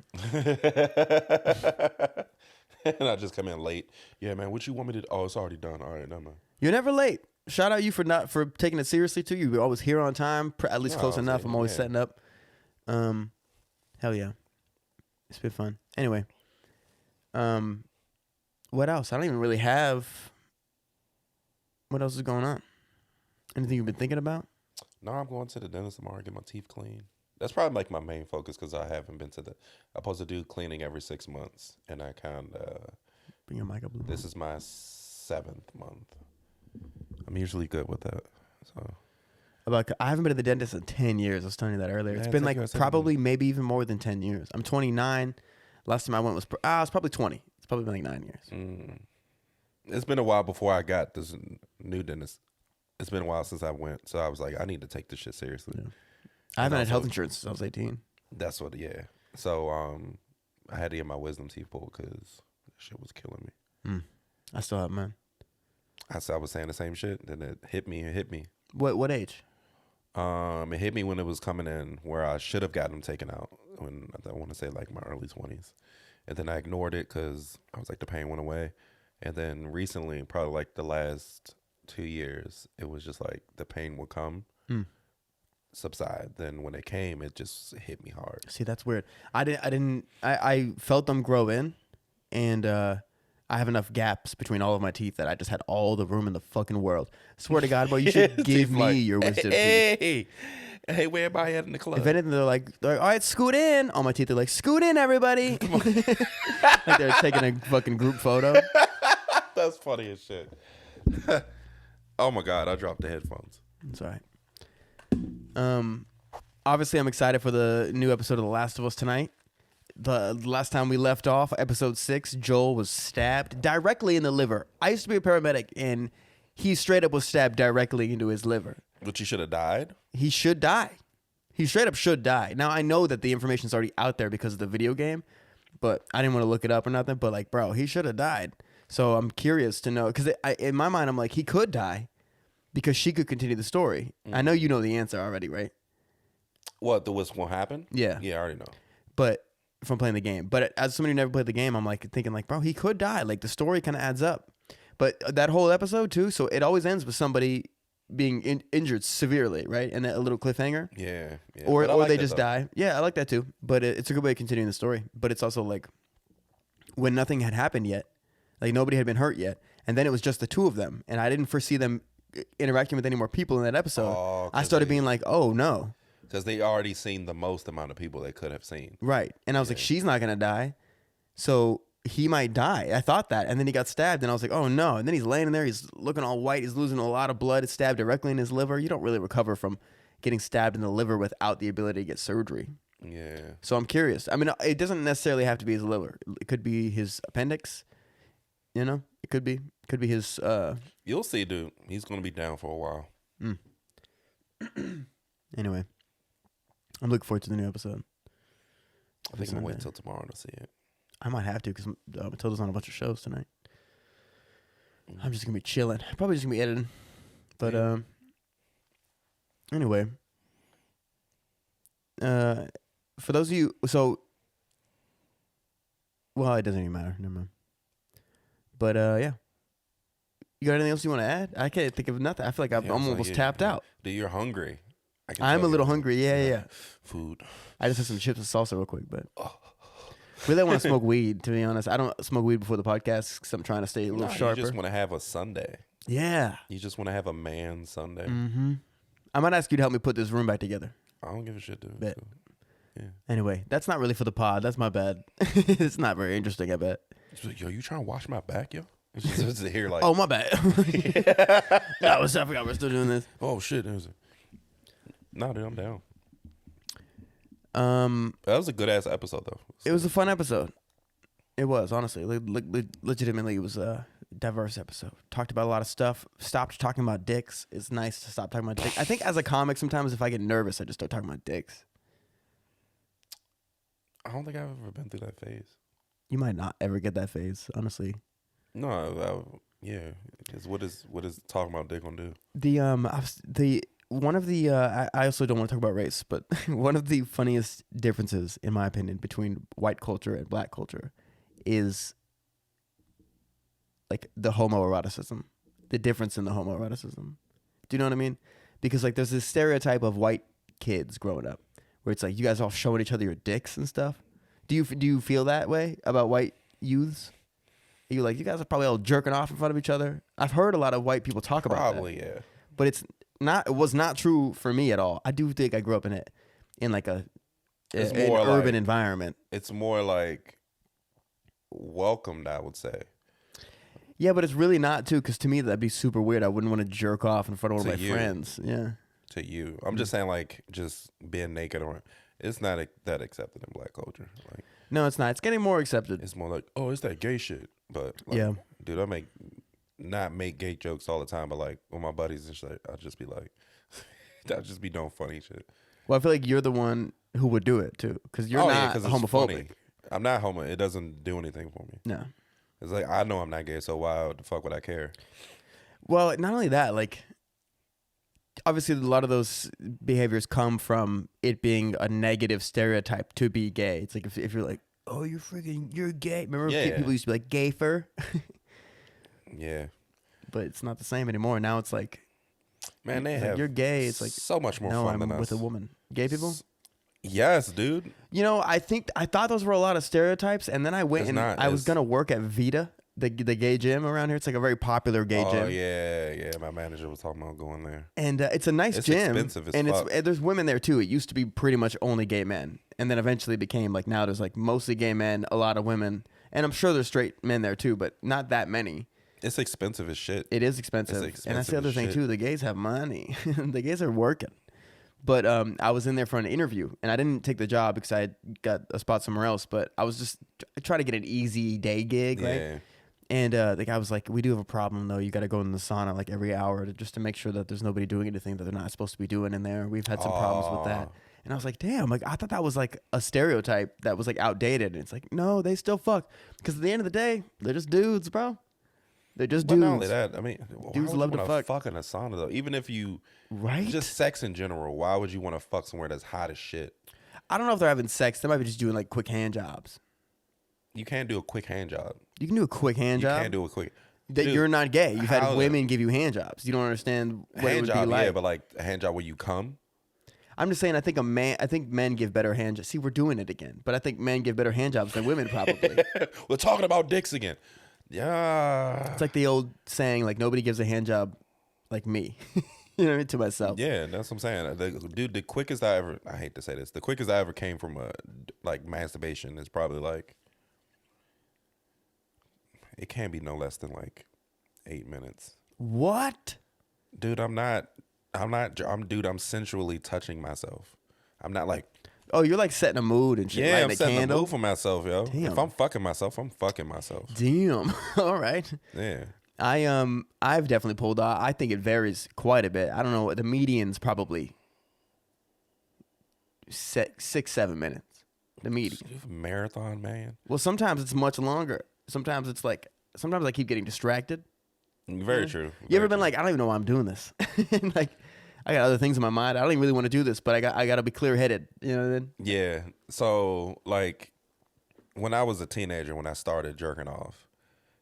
And I just come in late. Yeah, man, what you want me to? Oh, it's already done. All right, no, man. You're never late. Shout out you for taking it seriously too. You're always here on time, at least close enough. I'm always setting up. Hell yeah, it's been fun. Anyway, what else? I don't even really have. What else is going on? Anything you've been thinking about? No, I'm going to the dentist tomorrow to get my teeth clean. That's probably like my main focus because I haven't been to the. I'm supposed to do cleaning every 6 months, and I kind of. Bring your mic up a little. This is my 7th month. I'm usually good with that. So I haven't been to the dentist in 10 years. I was telling you that earlier. It's Yeah, been it's like like you were saying. probably maybe even more than 10 years. I'm 29. Last time I went was probably 20. It's probably been like 9 years. It's been a while before I got this new dentist. It's been a while since I went, so I was like, I need to take this shit seriously. Yeah. I haven't had also- health insurance since I was 18. That's what, yeah. So I had to get my wisdom teeth pulled because shit was killing me. I still have mine. I was saying the same shit, then it hit me. What age? It hit me when it was coming in, where I should have gotten them taken out. When I want to say like my early 20s, and then I ignored it because I was like the pain went away, and then recently, probably like the last 2 years, it was just like the pain would come, subside. Then when it came, it just hit me hard. See, that's weird. I felt them grow in, and I have enough gaps between all of my teeth that I just had all the room in the fucking world. Swear to God, boy, you should give me your wisdom teeth. Hey, where everybody at in the club? If anything, they're like, all right, scoot in. All my teeth are like, scoot in, everybody. Like they're taking a fucking group photo. That's funny as shit. Oh my God, I dropped the headphones. It's all right. Obviously, I'm excited for the new episode of The Last of Us tonight. The last time we left off, episode 6, Joel was stabbed directly in the liver. I used to be a paramedic, and he straight up was stabbed directly into his liver. But you should have died. He should die. He straight up should die. Now, I know that the information's already out there because of the video game, but I didn't want to look it up or nothing. But, like, bro, he should have died. So I'm curious to know, because in my mind, I'm like, he could die because she could continue the story. I know you know the answer already, right? What, what's going to happen? Yeah. Yeah, I already know. But from playing the game. But as somebody who never played the game, I'm like thinking like, bro, he could die. Like the story kind of adds up. But that whole episode too, so it always ends with somebody being injured severely, right? And a little cliffhanger. Yeah. Or they just die. Yeah, I like that too. But it's a good way of continuing the story. But it's also like when nothing had happened yet, like nobody had been hurt yet, and then it was just the two of them, and I didn't foresee them interacting with any more people in that episode. I started being like, oh no. Because they already seen the most amount of people they could have seen. Right. And I was like, she's not going to die. So he might die. I thought that. And then he got stabbed. And I was like, oh, no. And then he's laying in there. He's looking all white. He's losing a lot of blood. It's stabbed directly in his liver. You don't really recover from getting stabbed in the liver without the ability to get surgery. Yeah. So I'm curious. I mean, it doesn't necessarily have to be his liver. It could be his appendix. You know? It could be. It could be his... You'll see, dude. He's going to be down for a while. Anyway. I'm looking forward to the new episode. I think I'm going to wait till tomorrow to see it. I might have to because Matilda's on a bunch of shows tonight. I'm just going to be chilling. Probably just going to be editing. But anyway. For those of you... So... Well, it doesn't even matter. Never mind. But yeah. You got anything else you want to add? I can't think of nothing. I feel like I'm almost tapped out. Dude, you're hungry. I'm a little hungry. Yeah. Food. I just had some chips and salsa real quick, but really I want to smoke weed, to be honest. I don't smoke weed before the podcast because I'm trying to stay a little sharper. You just want to have a Sunday. Yeah. You just want to have a man Sunday. Mm-hmm. I might ask you to help me put this room back together. I don't give a shit, dude. Bet. Yeah. Anyway, that's not really for the pod. That's my bad. It's not very interesting, I bet. Like, yo, you trying to wash my back, yo? It's just here like, oh, my bad. I forgot we're still doing this. Oh, shit. No, dude, I'm down. That was a good-ass episode, though. It was a fun episode. It was, honestly. Legitimately, it was a diverse episode. Talked about a lot of stuff. Stopped talking about dicks. It's nice to stop talking about dicks. I think as a comic, sometimes if I get nervous, I just start talking about dicks. I don't think I've ever been through that phase. You might not ever get that phase, honestly. No, yeah. Because what is talking about dick gonna do? I also don't want to talk about race, but one of the funniest differences, in my opinion, between white culture and black culture is like the homoeroticism, the difference in the homoeroticism. Do you know what I mean? Because like there's this stereotype of white kids growing up where it's like you guys all showing each other your dicks and stuff. Do you feel that way about white youths? Are you like, you guys are probably all jerking off in front of each other? I've heard a lot of white people talk about that. Probably, yeah. But it was not true for me at all. I do think I grew up in it. in like an more urban like, environment. It's more like welcomed, I would say. Yeah, but it's really not too, because to me that'd be super weird. I wouldn't want to jerk off in front of one of my To you. friends. Yeah. To you, I'm just saying, like, just being naked around. It's not that accepted in black culture. Like, No, it's not. It's getting more accepted. it's more like, oh, it's that gay shit. But like, Yeah. dude, I not make gay jokes all the time, but like with my buddies and shit, I'll just be like, I'll just be doing funny shit. Well, I feel like you're the one who would do it too, because you're not 'cause it's homophobic. funny. I'm not homo. It doesn't do anything for me. No. It's like, I know I'm not gay, so why the fuck would I care? Well, not only that, like, obviously a lot of those behaviors come from it being a negative stereotype to be gay. It's like if you're like, oh, you're gay. Remember people used to be like gay-fer? Yeah. But it's not the same anymore. Now it's like, man, they it's have like, you're gay. It's like, so much more no, fun than I'm us. with a woman. Gay people? Yes, dude. You know, I thought those were a lot of stereotypes, and then I went I was gonna work at Vita, the gay gym around here. It's like a very popular gay gym. Oh yeah. My manager was talking about going there. And it's a nice gym. Expensive as and fuck. There's women there too. It used to be pretty much only gay men, and then eventually became like, now there's like mostly gay men, a lot of women, and I'm sure there's straight men there too, but not that many. It's expensive as shit. It is expensive. And that's the other thing too. The gays have money. The gays are working. But I was in there for an interview, and I didn't take the job because I had got a spot somewhere else. But I was just trying to get an easy day gig, right? And the guy was like, "We do have a problem, though. You got to go in the sauna like every hour just to make sure that there's nobody doing anything that they're not supposed to be doing in there. We've had some problems with that." And I was like, "Damn! Like I thought that was like a stereotype that was like outdated." And it's like, no, they still fuck, because at the end of the day, they're just dudes, bro. They're just dudes. But not only that, I mean, dudes love to fuck in a sauna though. Even if you, right? Just sex in general. Why would you want to fuck somewhere that's hot as shit? I don't know if they're having sex. They might be just doing like quick hand jobs. You can't do a quick hand job. You can do a quick hand job. You can't do a quick. That you're not gay. You've had women give you hand jobs. You don't understand what it would be like. Yeah, but like a hand job where you come. I'm just saying. I think men give better hand jobs. See, we're doing it again. But I think men give better hand jobs than women probably. We're talking about dicks again. Yeah. It's like the old saying, like, nobody gives a hand job like me. You know what I mean? To myself. Yeah, that's what I'm saying. The quickest I hate to say this, the quickest I ever came from like masturbation is probably like, it can't be no less than like 8 minutes. What? Dude, I'm sensually touching myself. I'm not like, oh, you're like setting a mood and shit. Yeah, I'm setting a a mood for myself, yo. Damn. If I'm fucking myself, I'm fucking myself. Damn. All right. Yeah. I've definitely pulled off. I think it varies quite a bit. I don't know. The median's probably 6-7 minutes. The median. Marathon, man. Well, sometimes it's much longer. Sometimes it's like, sometimes I keep getting distracted. Very true. You ever been like, I don't even know why I'm doing this. And like, I got other things in my mind. I don't even really want to do this, but I got to be clear headed. You know what I mean? Yeah. So like, when I was a teenager, when I started jerking off,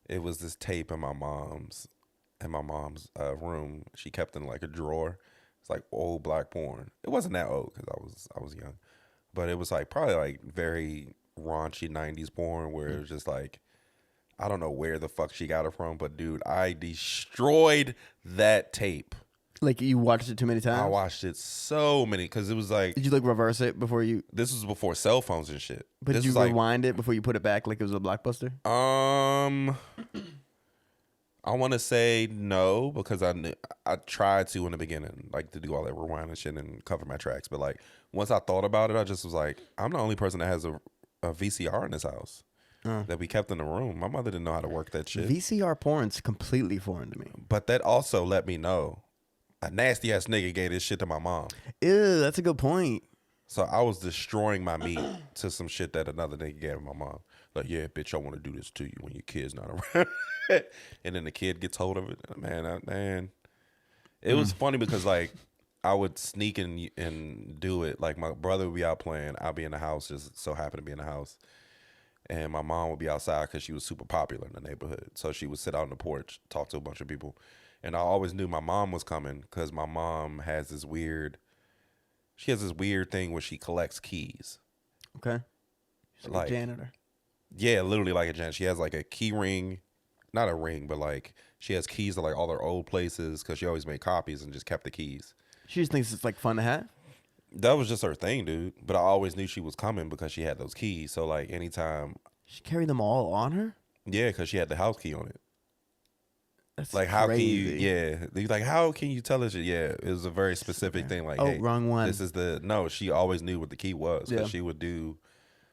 it was this tape in my mom's room. She kept in like a drawer. It's like old black porn. It wasn't that old because I was young, but it was like probably like very raunchy 90s porn where it was just like, I don't know where the fuck she got it from, but dude, I destroyed that tape. Like, you watched it too many times? I watched it so many because it was like. Did you like reverse it before you? This was before cell phones and shit. But this did you rewind it before you put it back like it was a Blockbuster? I want to say no because I tried to in the beginning, like to do all that rewind and shit and cover my tracks. But like once I thought about it, I just was like, I'm the only person that has a VCR in this house that we kept in the room. My mother didn't know how to work that shit. VCR porn's completely foreign to me. But that also let me know a nasty ass nigga gave this shit to my mom. Ew, that's a good point. So I was destroying my meat to some shit that another nigga gave my mom. Like, yeah, bitch, I want to do this to you when your kid's not around. And then the kid gets hold of it. Man, it was funny because like I would sneak and do it. Like my brother would be out playing. I'll be in the house, just so happen to be in the house. And my mom would be outside because she was super popular in the neighborhood. So she would sit out on the porch, talk to a bunch of people. And I always knew my mom was coming because my mom has this weird thing where she collects keys. Okay. She's like a janitor. Yeah, literally like a janitor. She has like a key ring, not a ring, but like she has keys to like all her old places because she always made copies and just kept the keys. She just thinks it's like fun to have? That was just her thing, dude. But I always knew she was coming because she had those keys. So like anytime, She carried them all on her. yeah, because she had the house key on it. That's Like how crazy. can you? Yeah, like how can you tell us? Yeah, it was a very specific thing. Like, Oh, hey, wrong one. this is the no. She always knew what the key was because Yeah. she would do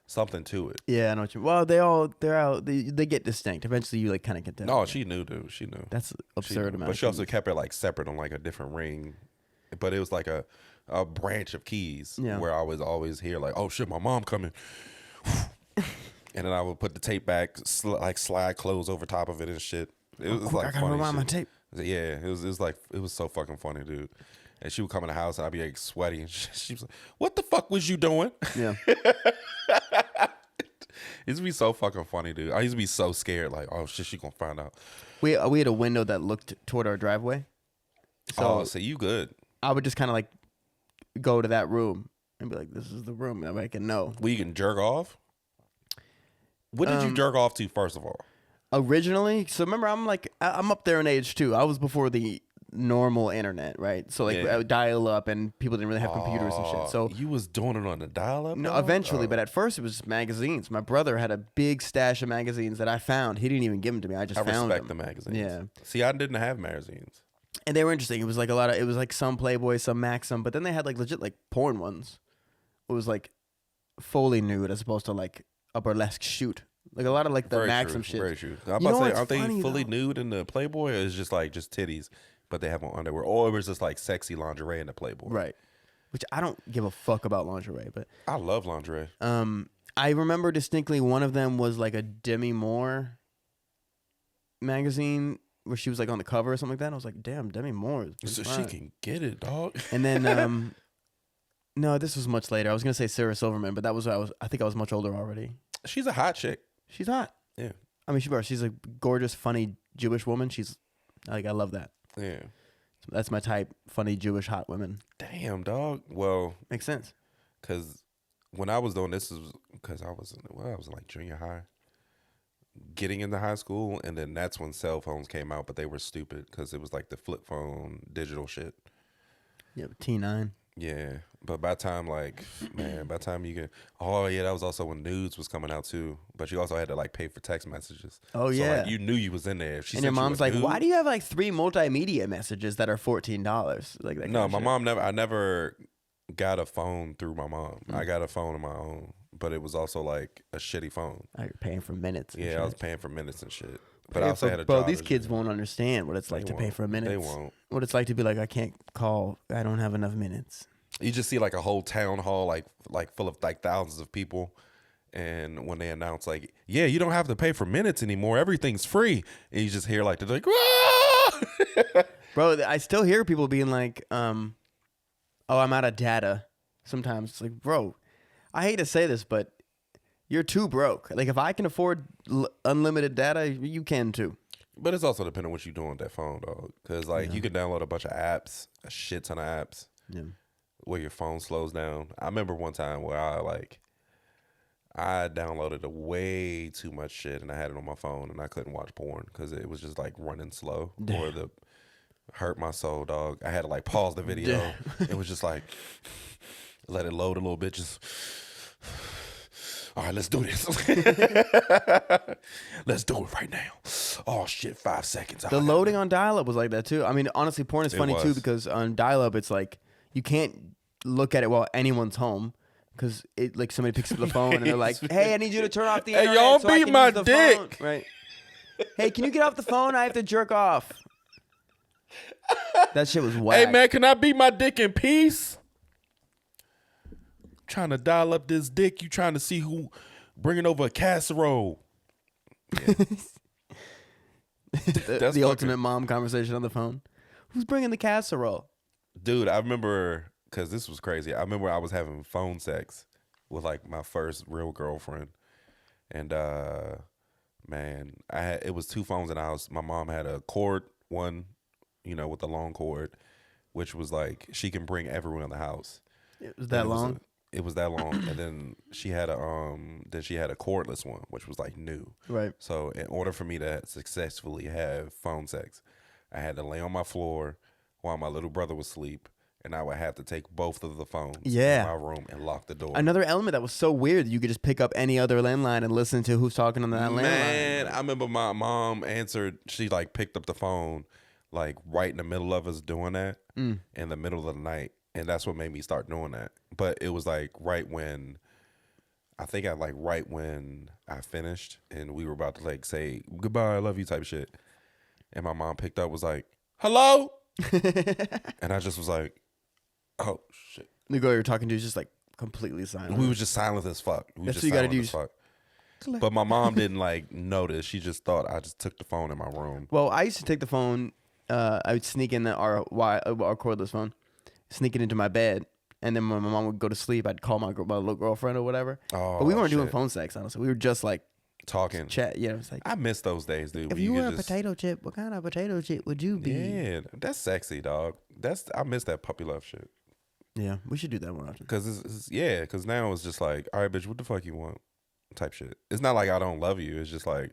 something to it. Yeah, I know what you. Well, they're out. They get distinct. Eventually, you like kind of get that. No, she knew, dude. She knew. That's She absurd knew. amount. But of she also keys. kept it like separate on like a different ring. But it was like a branch of keys where I was always hear like, oh shit, my mom coming. And then I would put the tape back, like slide clothes over top of it and shit. It was like I gotta funny rewind my shit. tape. Yeah, it was like it was so fucking funny, dude. And she would come in the house and I'd be like sweaty and she was like, "What the fuck was you doing?" Yeah. It used to be so fucking funny, dude. I used to be so scared, like, oh shit, she gonna find out. We had a window that looked toward our driveway. So you good? I would just kind of like go to that room and be like, "This is the room." And I can know. Well, you can jerk off. What did you jerk off to first of all? Originally, so remember, I'm up there in age too. I was before the normal internet, right? So like I would dial up, and people didn't really have computers and shit. So you was doing it on the dial-up? no, eventually, but at first it was just magazines. My brother had a big stash of magazines that I found. He didn't even give them to me. I just found respect them. the magazines. Yeah. See, I didn't have magazines. And they were interesting. It was like it was like some Playboy, some Maxim, but then they had like legit like porn ones. It was like fully nude as opposed to like a burlesque shoot. Like a lot of like the Very Maxim true, shit. very true. I'm You about know to say, what's aren't they funny, fully though? nude in the Playboy, or is just like just titties, but they have on underwear, or it was just like sexy lingerie in the Playboy? Right. Which I don't give a fuck about lingerie, but I love lingerie. I remember distinctly one of them was like a Demi Moore magazine where she was like on the cover or something like that. And I was like, damn, Demi Moore. So she can get it, dog. And then no, this was much later. I was gonna say Sarah Silverman, but that was I think I was much older already. She's a hot chick. She's hot. Yeah. I mean, she's a gorgeous, funny Jewish woman. She's like, I love that. Yeah. That's my type. Funny Jewish hot women. Damn, dog. Well, Makes sense. because when I was doing this, is because I was in like junior high, getting into high school, and then that's when cell phones came out, but they were stupid because it was like the flip phone digital shit. Yeah, T9. Yeah, but by the time by the time you get, oh yeah, that was also when nudes was coming out too. But you also had to like pay for text messages. Oh, so, yeah. like, you knew you was in there. If she And your sent you mom's a like, nude- why do you have like 3 multimedia messages that are $14? Like that. No, kind my of shit. mom never. I never got a phone through my mom. I got a phone of my own, but it was also like a shitty phone. Oh, you're paying for minutes. and Yeah, shit. I was paying for minutes and shit. But Paying I also for- had a bro, job. these as kids well. won't understand what it's like to pay won't. for minutes. They won't. What it's like to be like, I can't call. I don't have enough minutes. You just see like a whole town hall like full of like thousands of people, and when they announce like, yeah, you don't have to pay for minutes anymore, everything's free, and you just hear like they're like, "Ah!" Bro, I still hear people being like, oh, I'm out of data. Sometimes it's like, bro, I hate to say this, but you're too broke. Like, if I can afford unlimited data, you can too. But it's also depending on what you're doing with that phone, dog. Because like you can download a bunch of apps, a shit ton of apps, Yeah. where your phone slows down. I remember one time where I downloaded way too much shit and I had it on my phone and I couldn't watch porn because it was just like running slow or the hurt my soul, dog. I had to like pause the video. It was just like let it load a little bit. Just all right, let's do this. Let's do it right now. Oh shit, 5 seconds. The loading on dial-up was like that too. I mean, honestly, porn is funny too was. because on dial-up, it's like you can't look at it while anyone's home because it like somebody picks up the phone and they're like, "Hey, I need you to turn off the Hey, internet y'all so I beat can my use the dick." phone." Right? Hey, can you get off the phone? I have to jerk off. That shit was whack. Hey man, can I beat my dick in peace? Trying to dial up this dick. You trying to see who bringing over a casserole? Yeah. the ultimate mom conversation on the phone. Who's bringing the casserole? Dude, I remember because this was crazy. I remember I was having phone sex with like my first real girlfriend, and man, it was 2 phones in the house. My mom had a cord one, with the long cord, which was like she can bring everyone in the house. It was that long. It was that long, and then she had a cordless one, which was like new. Right. So in order for me to successfully have phone sex, I had to lay on my floor while my little brother was asleep, and I would have to take both of the phones Yeah. in my room and lock the door. Another element that was so weird that you could just pick up any other landline and listen to who's talking on that Man, landline. I remember my mom answered. She like picked up the phone, like right in the middle of us doing that, in the middle of the night, and that's what made me start doing that. But it was like right when I finished and we were about to like say goodbye, I love you type shit, and my mom picked up, was like, "Hello," and I just was like, "Oh shit." The girl you're talking to is just like completely silent. We was just silent as fuck. That's what you gotta do. Fuck. But my mom didn't like notice. She just thought I just took the phone in my room. Well, I used to take the phone. I would sneak in our cordless phone, sneak it into my bed, and then when my mom would go to sleep, I'd call my little girlfriend or whatever. Oh, but we weren't doing shit. phone sex, honestly. We were just like Talking. chat. Yeah, it's like, I miss those days, dude. if where you were could a just- potato chip, what kind of potato chip would you be? Yeah, that's sexy, dog. I miss that puppy love shit. Yeah, we should do that more often. Because now it's just like, all right, bitch, what the fuck you want? Type shit. It's not like I don't love you. It's just like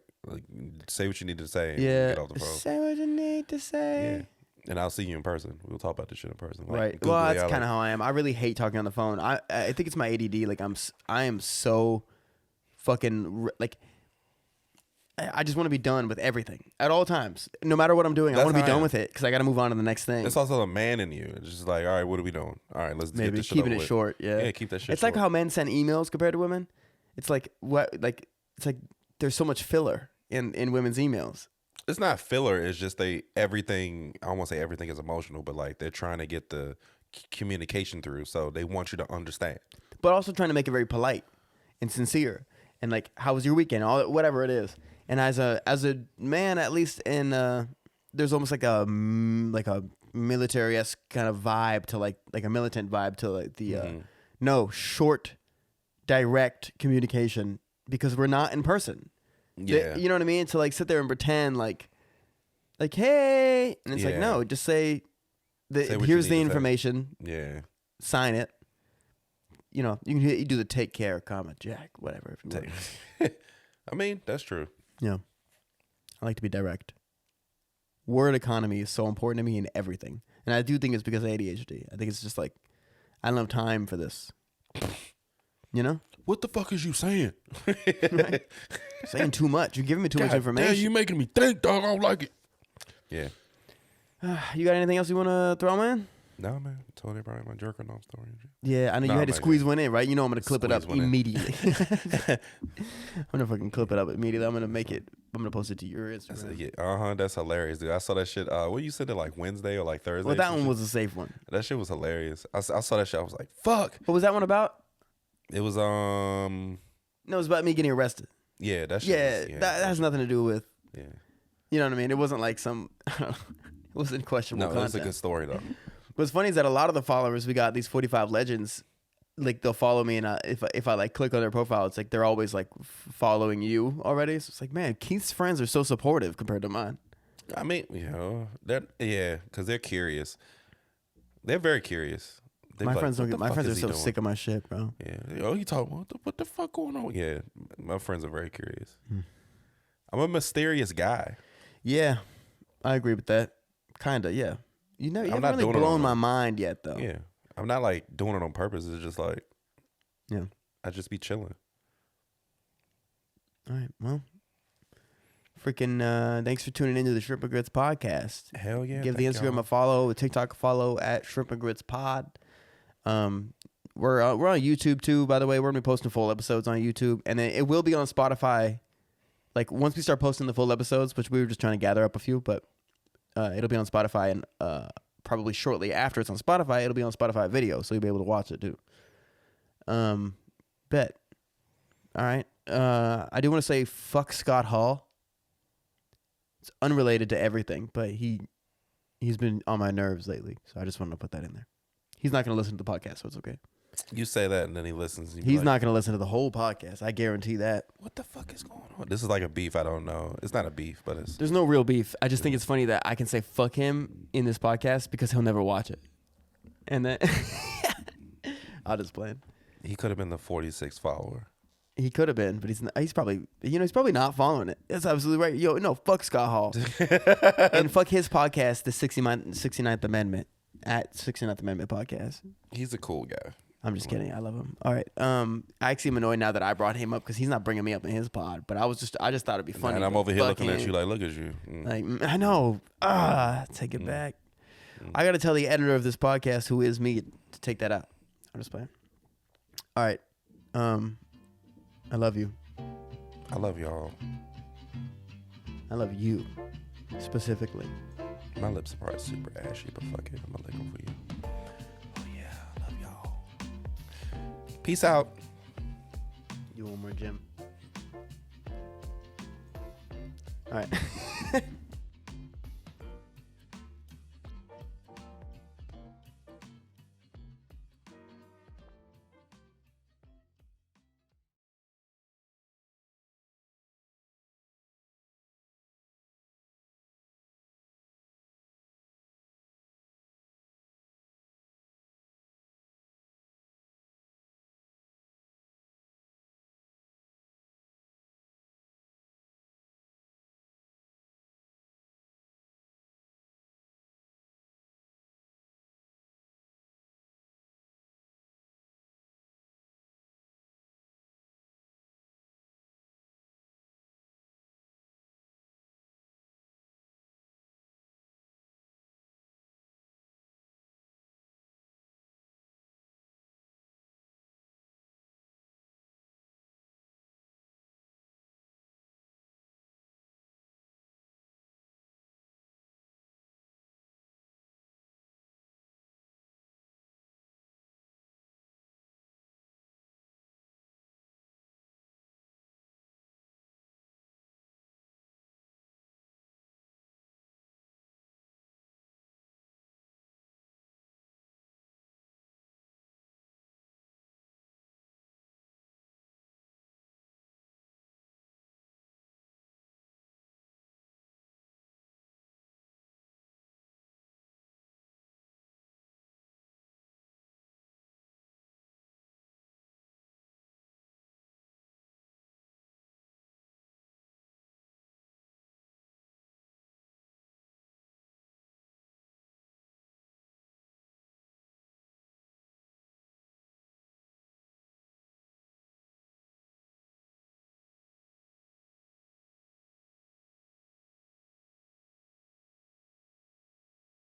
say what you need to say. And get off the phone. Say what you need to say. Yeah. And I'll see you in person. We'll talk about this shit in person. Like, Right. Google Well, it, that's I kind of how I am. I really hate talking on the phone. I think it's my ADD. Like I am so fucking like. I just want to be done with everything at all times. No matter what I'm doing, I That's want to be how I done am. with it because I got to move on to the next thing. It's also the man in you. It's just like, all right, what are we doing? All right, let's get Maybe this shit keeping over it with. short. Yeah. Yeah, keep that shit It's short. like how men send emails compared to women. It's like there's so much filler in women's emails. It's not filler. It's just everything. I don't want to say everything is emotional, but like they're trying to get the communication through, so they want you to understand. But also trying to make it very polite and sincere, and like, how was your weekend? All whatever it is. And as a man, at least in there's almost like a military-esque kind of vibe to like a militant vibe to like the no short, direct communication because we're not in person. Yeah, You know what I mean? To like sit there and pretend like hey, and it's like, Yeah. no, just say Say what you here's need the to say. information, yeah. sign it. You know, you do the take care, comma Jack, whatever. If you want. I mean, that's true. Yeah, I like to be direct. Word economy is so important to me in everything, and I do think it's because of ADHD. I think it's just like I don't have time for this. You know, What the fuck is you saying? saying too much. You're giving me too much God information. damn, you making me think, dog. I don't like it. Yeah. You got anything else you want to throw in? No, man. I told everybody my jerking off story. and shit. Yeah, I know Nah, you had to man, squeeze one in, right? You know I'm gonna clip it up Squeeze one in. immediately. I'm gonna fucking clip it up immediately. I'm gonna post it to your Instagram. Yeah, that's hilarious, dude. I saw that shit. What you said it like Wednesday or like Thursday? Well, that some one shit? was a safe one. That shit was hilarious. I saw that shit. I was like, fuck. What was that one about? It was No, it was about me getting arrested. yeah, that shit. Yeah, that has nothing to do with. Yeah. You know what I mean? It wasn't like some. It wasn't questionable No, that's a content. good story though. What's funny is that a lot of the followers we got, these 45 legends, like they'll follow me, and if I like click on their profile, it's like they're always like following you already. So it's like, man, Keith's friends are so supportive compared to mine. I mean, because they're curious. They're very curious. They My be like, friends don't "What get. the My fuck friends are is he so doing?" sick of my shit, bro. Yeah. Oh, you talking what the fuck going on? Yeah. My friends are very curious. Hmm. I'm a mysterious guy. Yeah, I agree with that. Kinda, yeah. You I'm haven't not really doing it blown on my mind yet, though. Yeah. I'm not like doing it on purpose. It's just like, Yeah. I just be chilling. All right. Well, freaking thanks for tuning into the Shrimp and Grits podcast. Hell yeah. Give the thank Instagram y'all. a follow, the TikTok a follow at Shrimp and Grits Pod. We're on YouTube too, by the way. We're gonna be posting full episodes on YouTube, and then it will be on Spotify. Like once we start posting the full episodes, which we were just trying to gather up a few, but it'll be on Spotify, and probably shortly after it's on Spotify, it'll be on Spotify video, so you'll be able to watch it too. Bet. All right. I do want to say fuck Scott Hall. It's unrelated to everything, but he's been on my nerves lately, so I just wanted to put that in there. He's not going to listen to the podcast, so it's okay. You say that and then he listens. And you be He's like, not going to listen to the whole podcast. I guarantee that. What the fuck is going on? This is like a beef. I don't know. It's not a beef, but it's. There's no real beef. I just think it's funny that I can say fuck him in this podcast because he'll never watch it. And then I'll just play it. He could have been the 46th follower. He could have been, but he's probably not following it. That's absolutely right. Yo, no, fuck Scott Hall. And fuck his podcast, the 69th Amendment. at 69th Amendment Podcast. He's a cool guy. I'm just kidding. I love him. All right. I actually am annoyed now that I brought him up because he's not bringing me up in his pod. But I just thought it'd be funny. And I'm over here looking at you like, look at you. Like, I know. Take it back. I got to tell the editor of this podcast, who is me, to take that out. I'm just playing. All right. I love you. I love y'all. I love you specifically. My lips are probably super ashy, but fuck it. I'm going to lick them for you. Oh, yeah. I love y'all. Peace out. You want more, Jim? All right.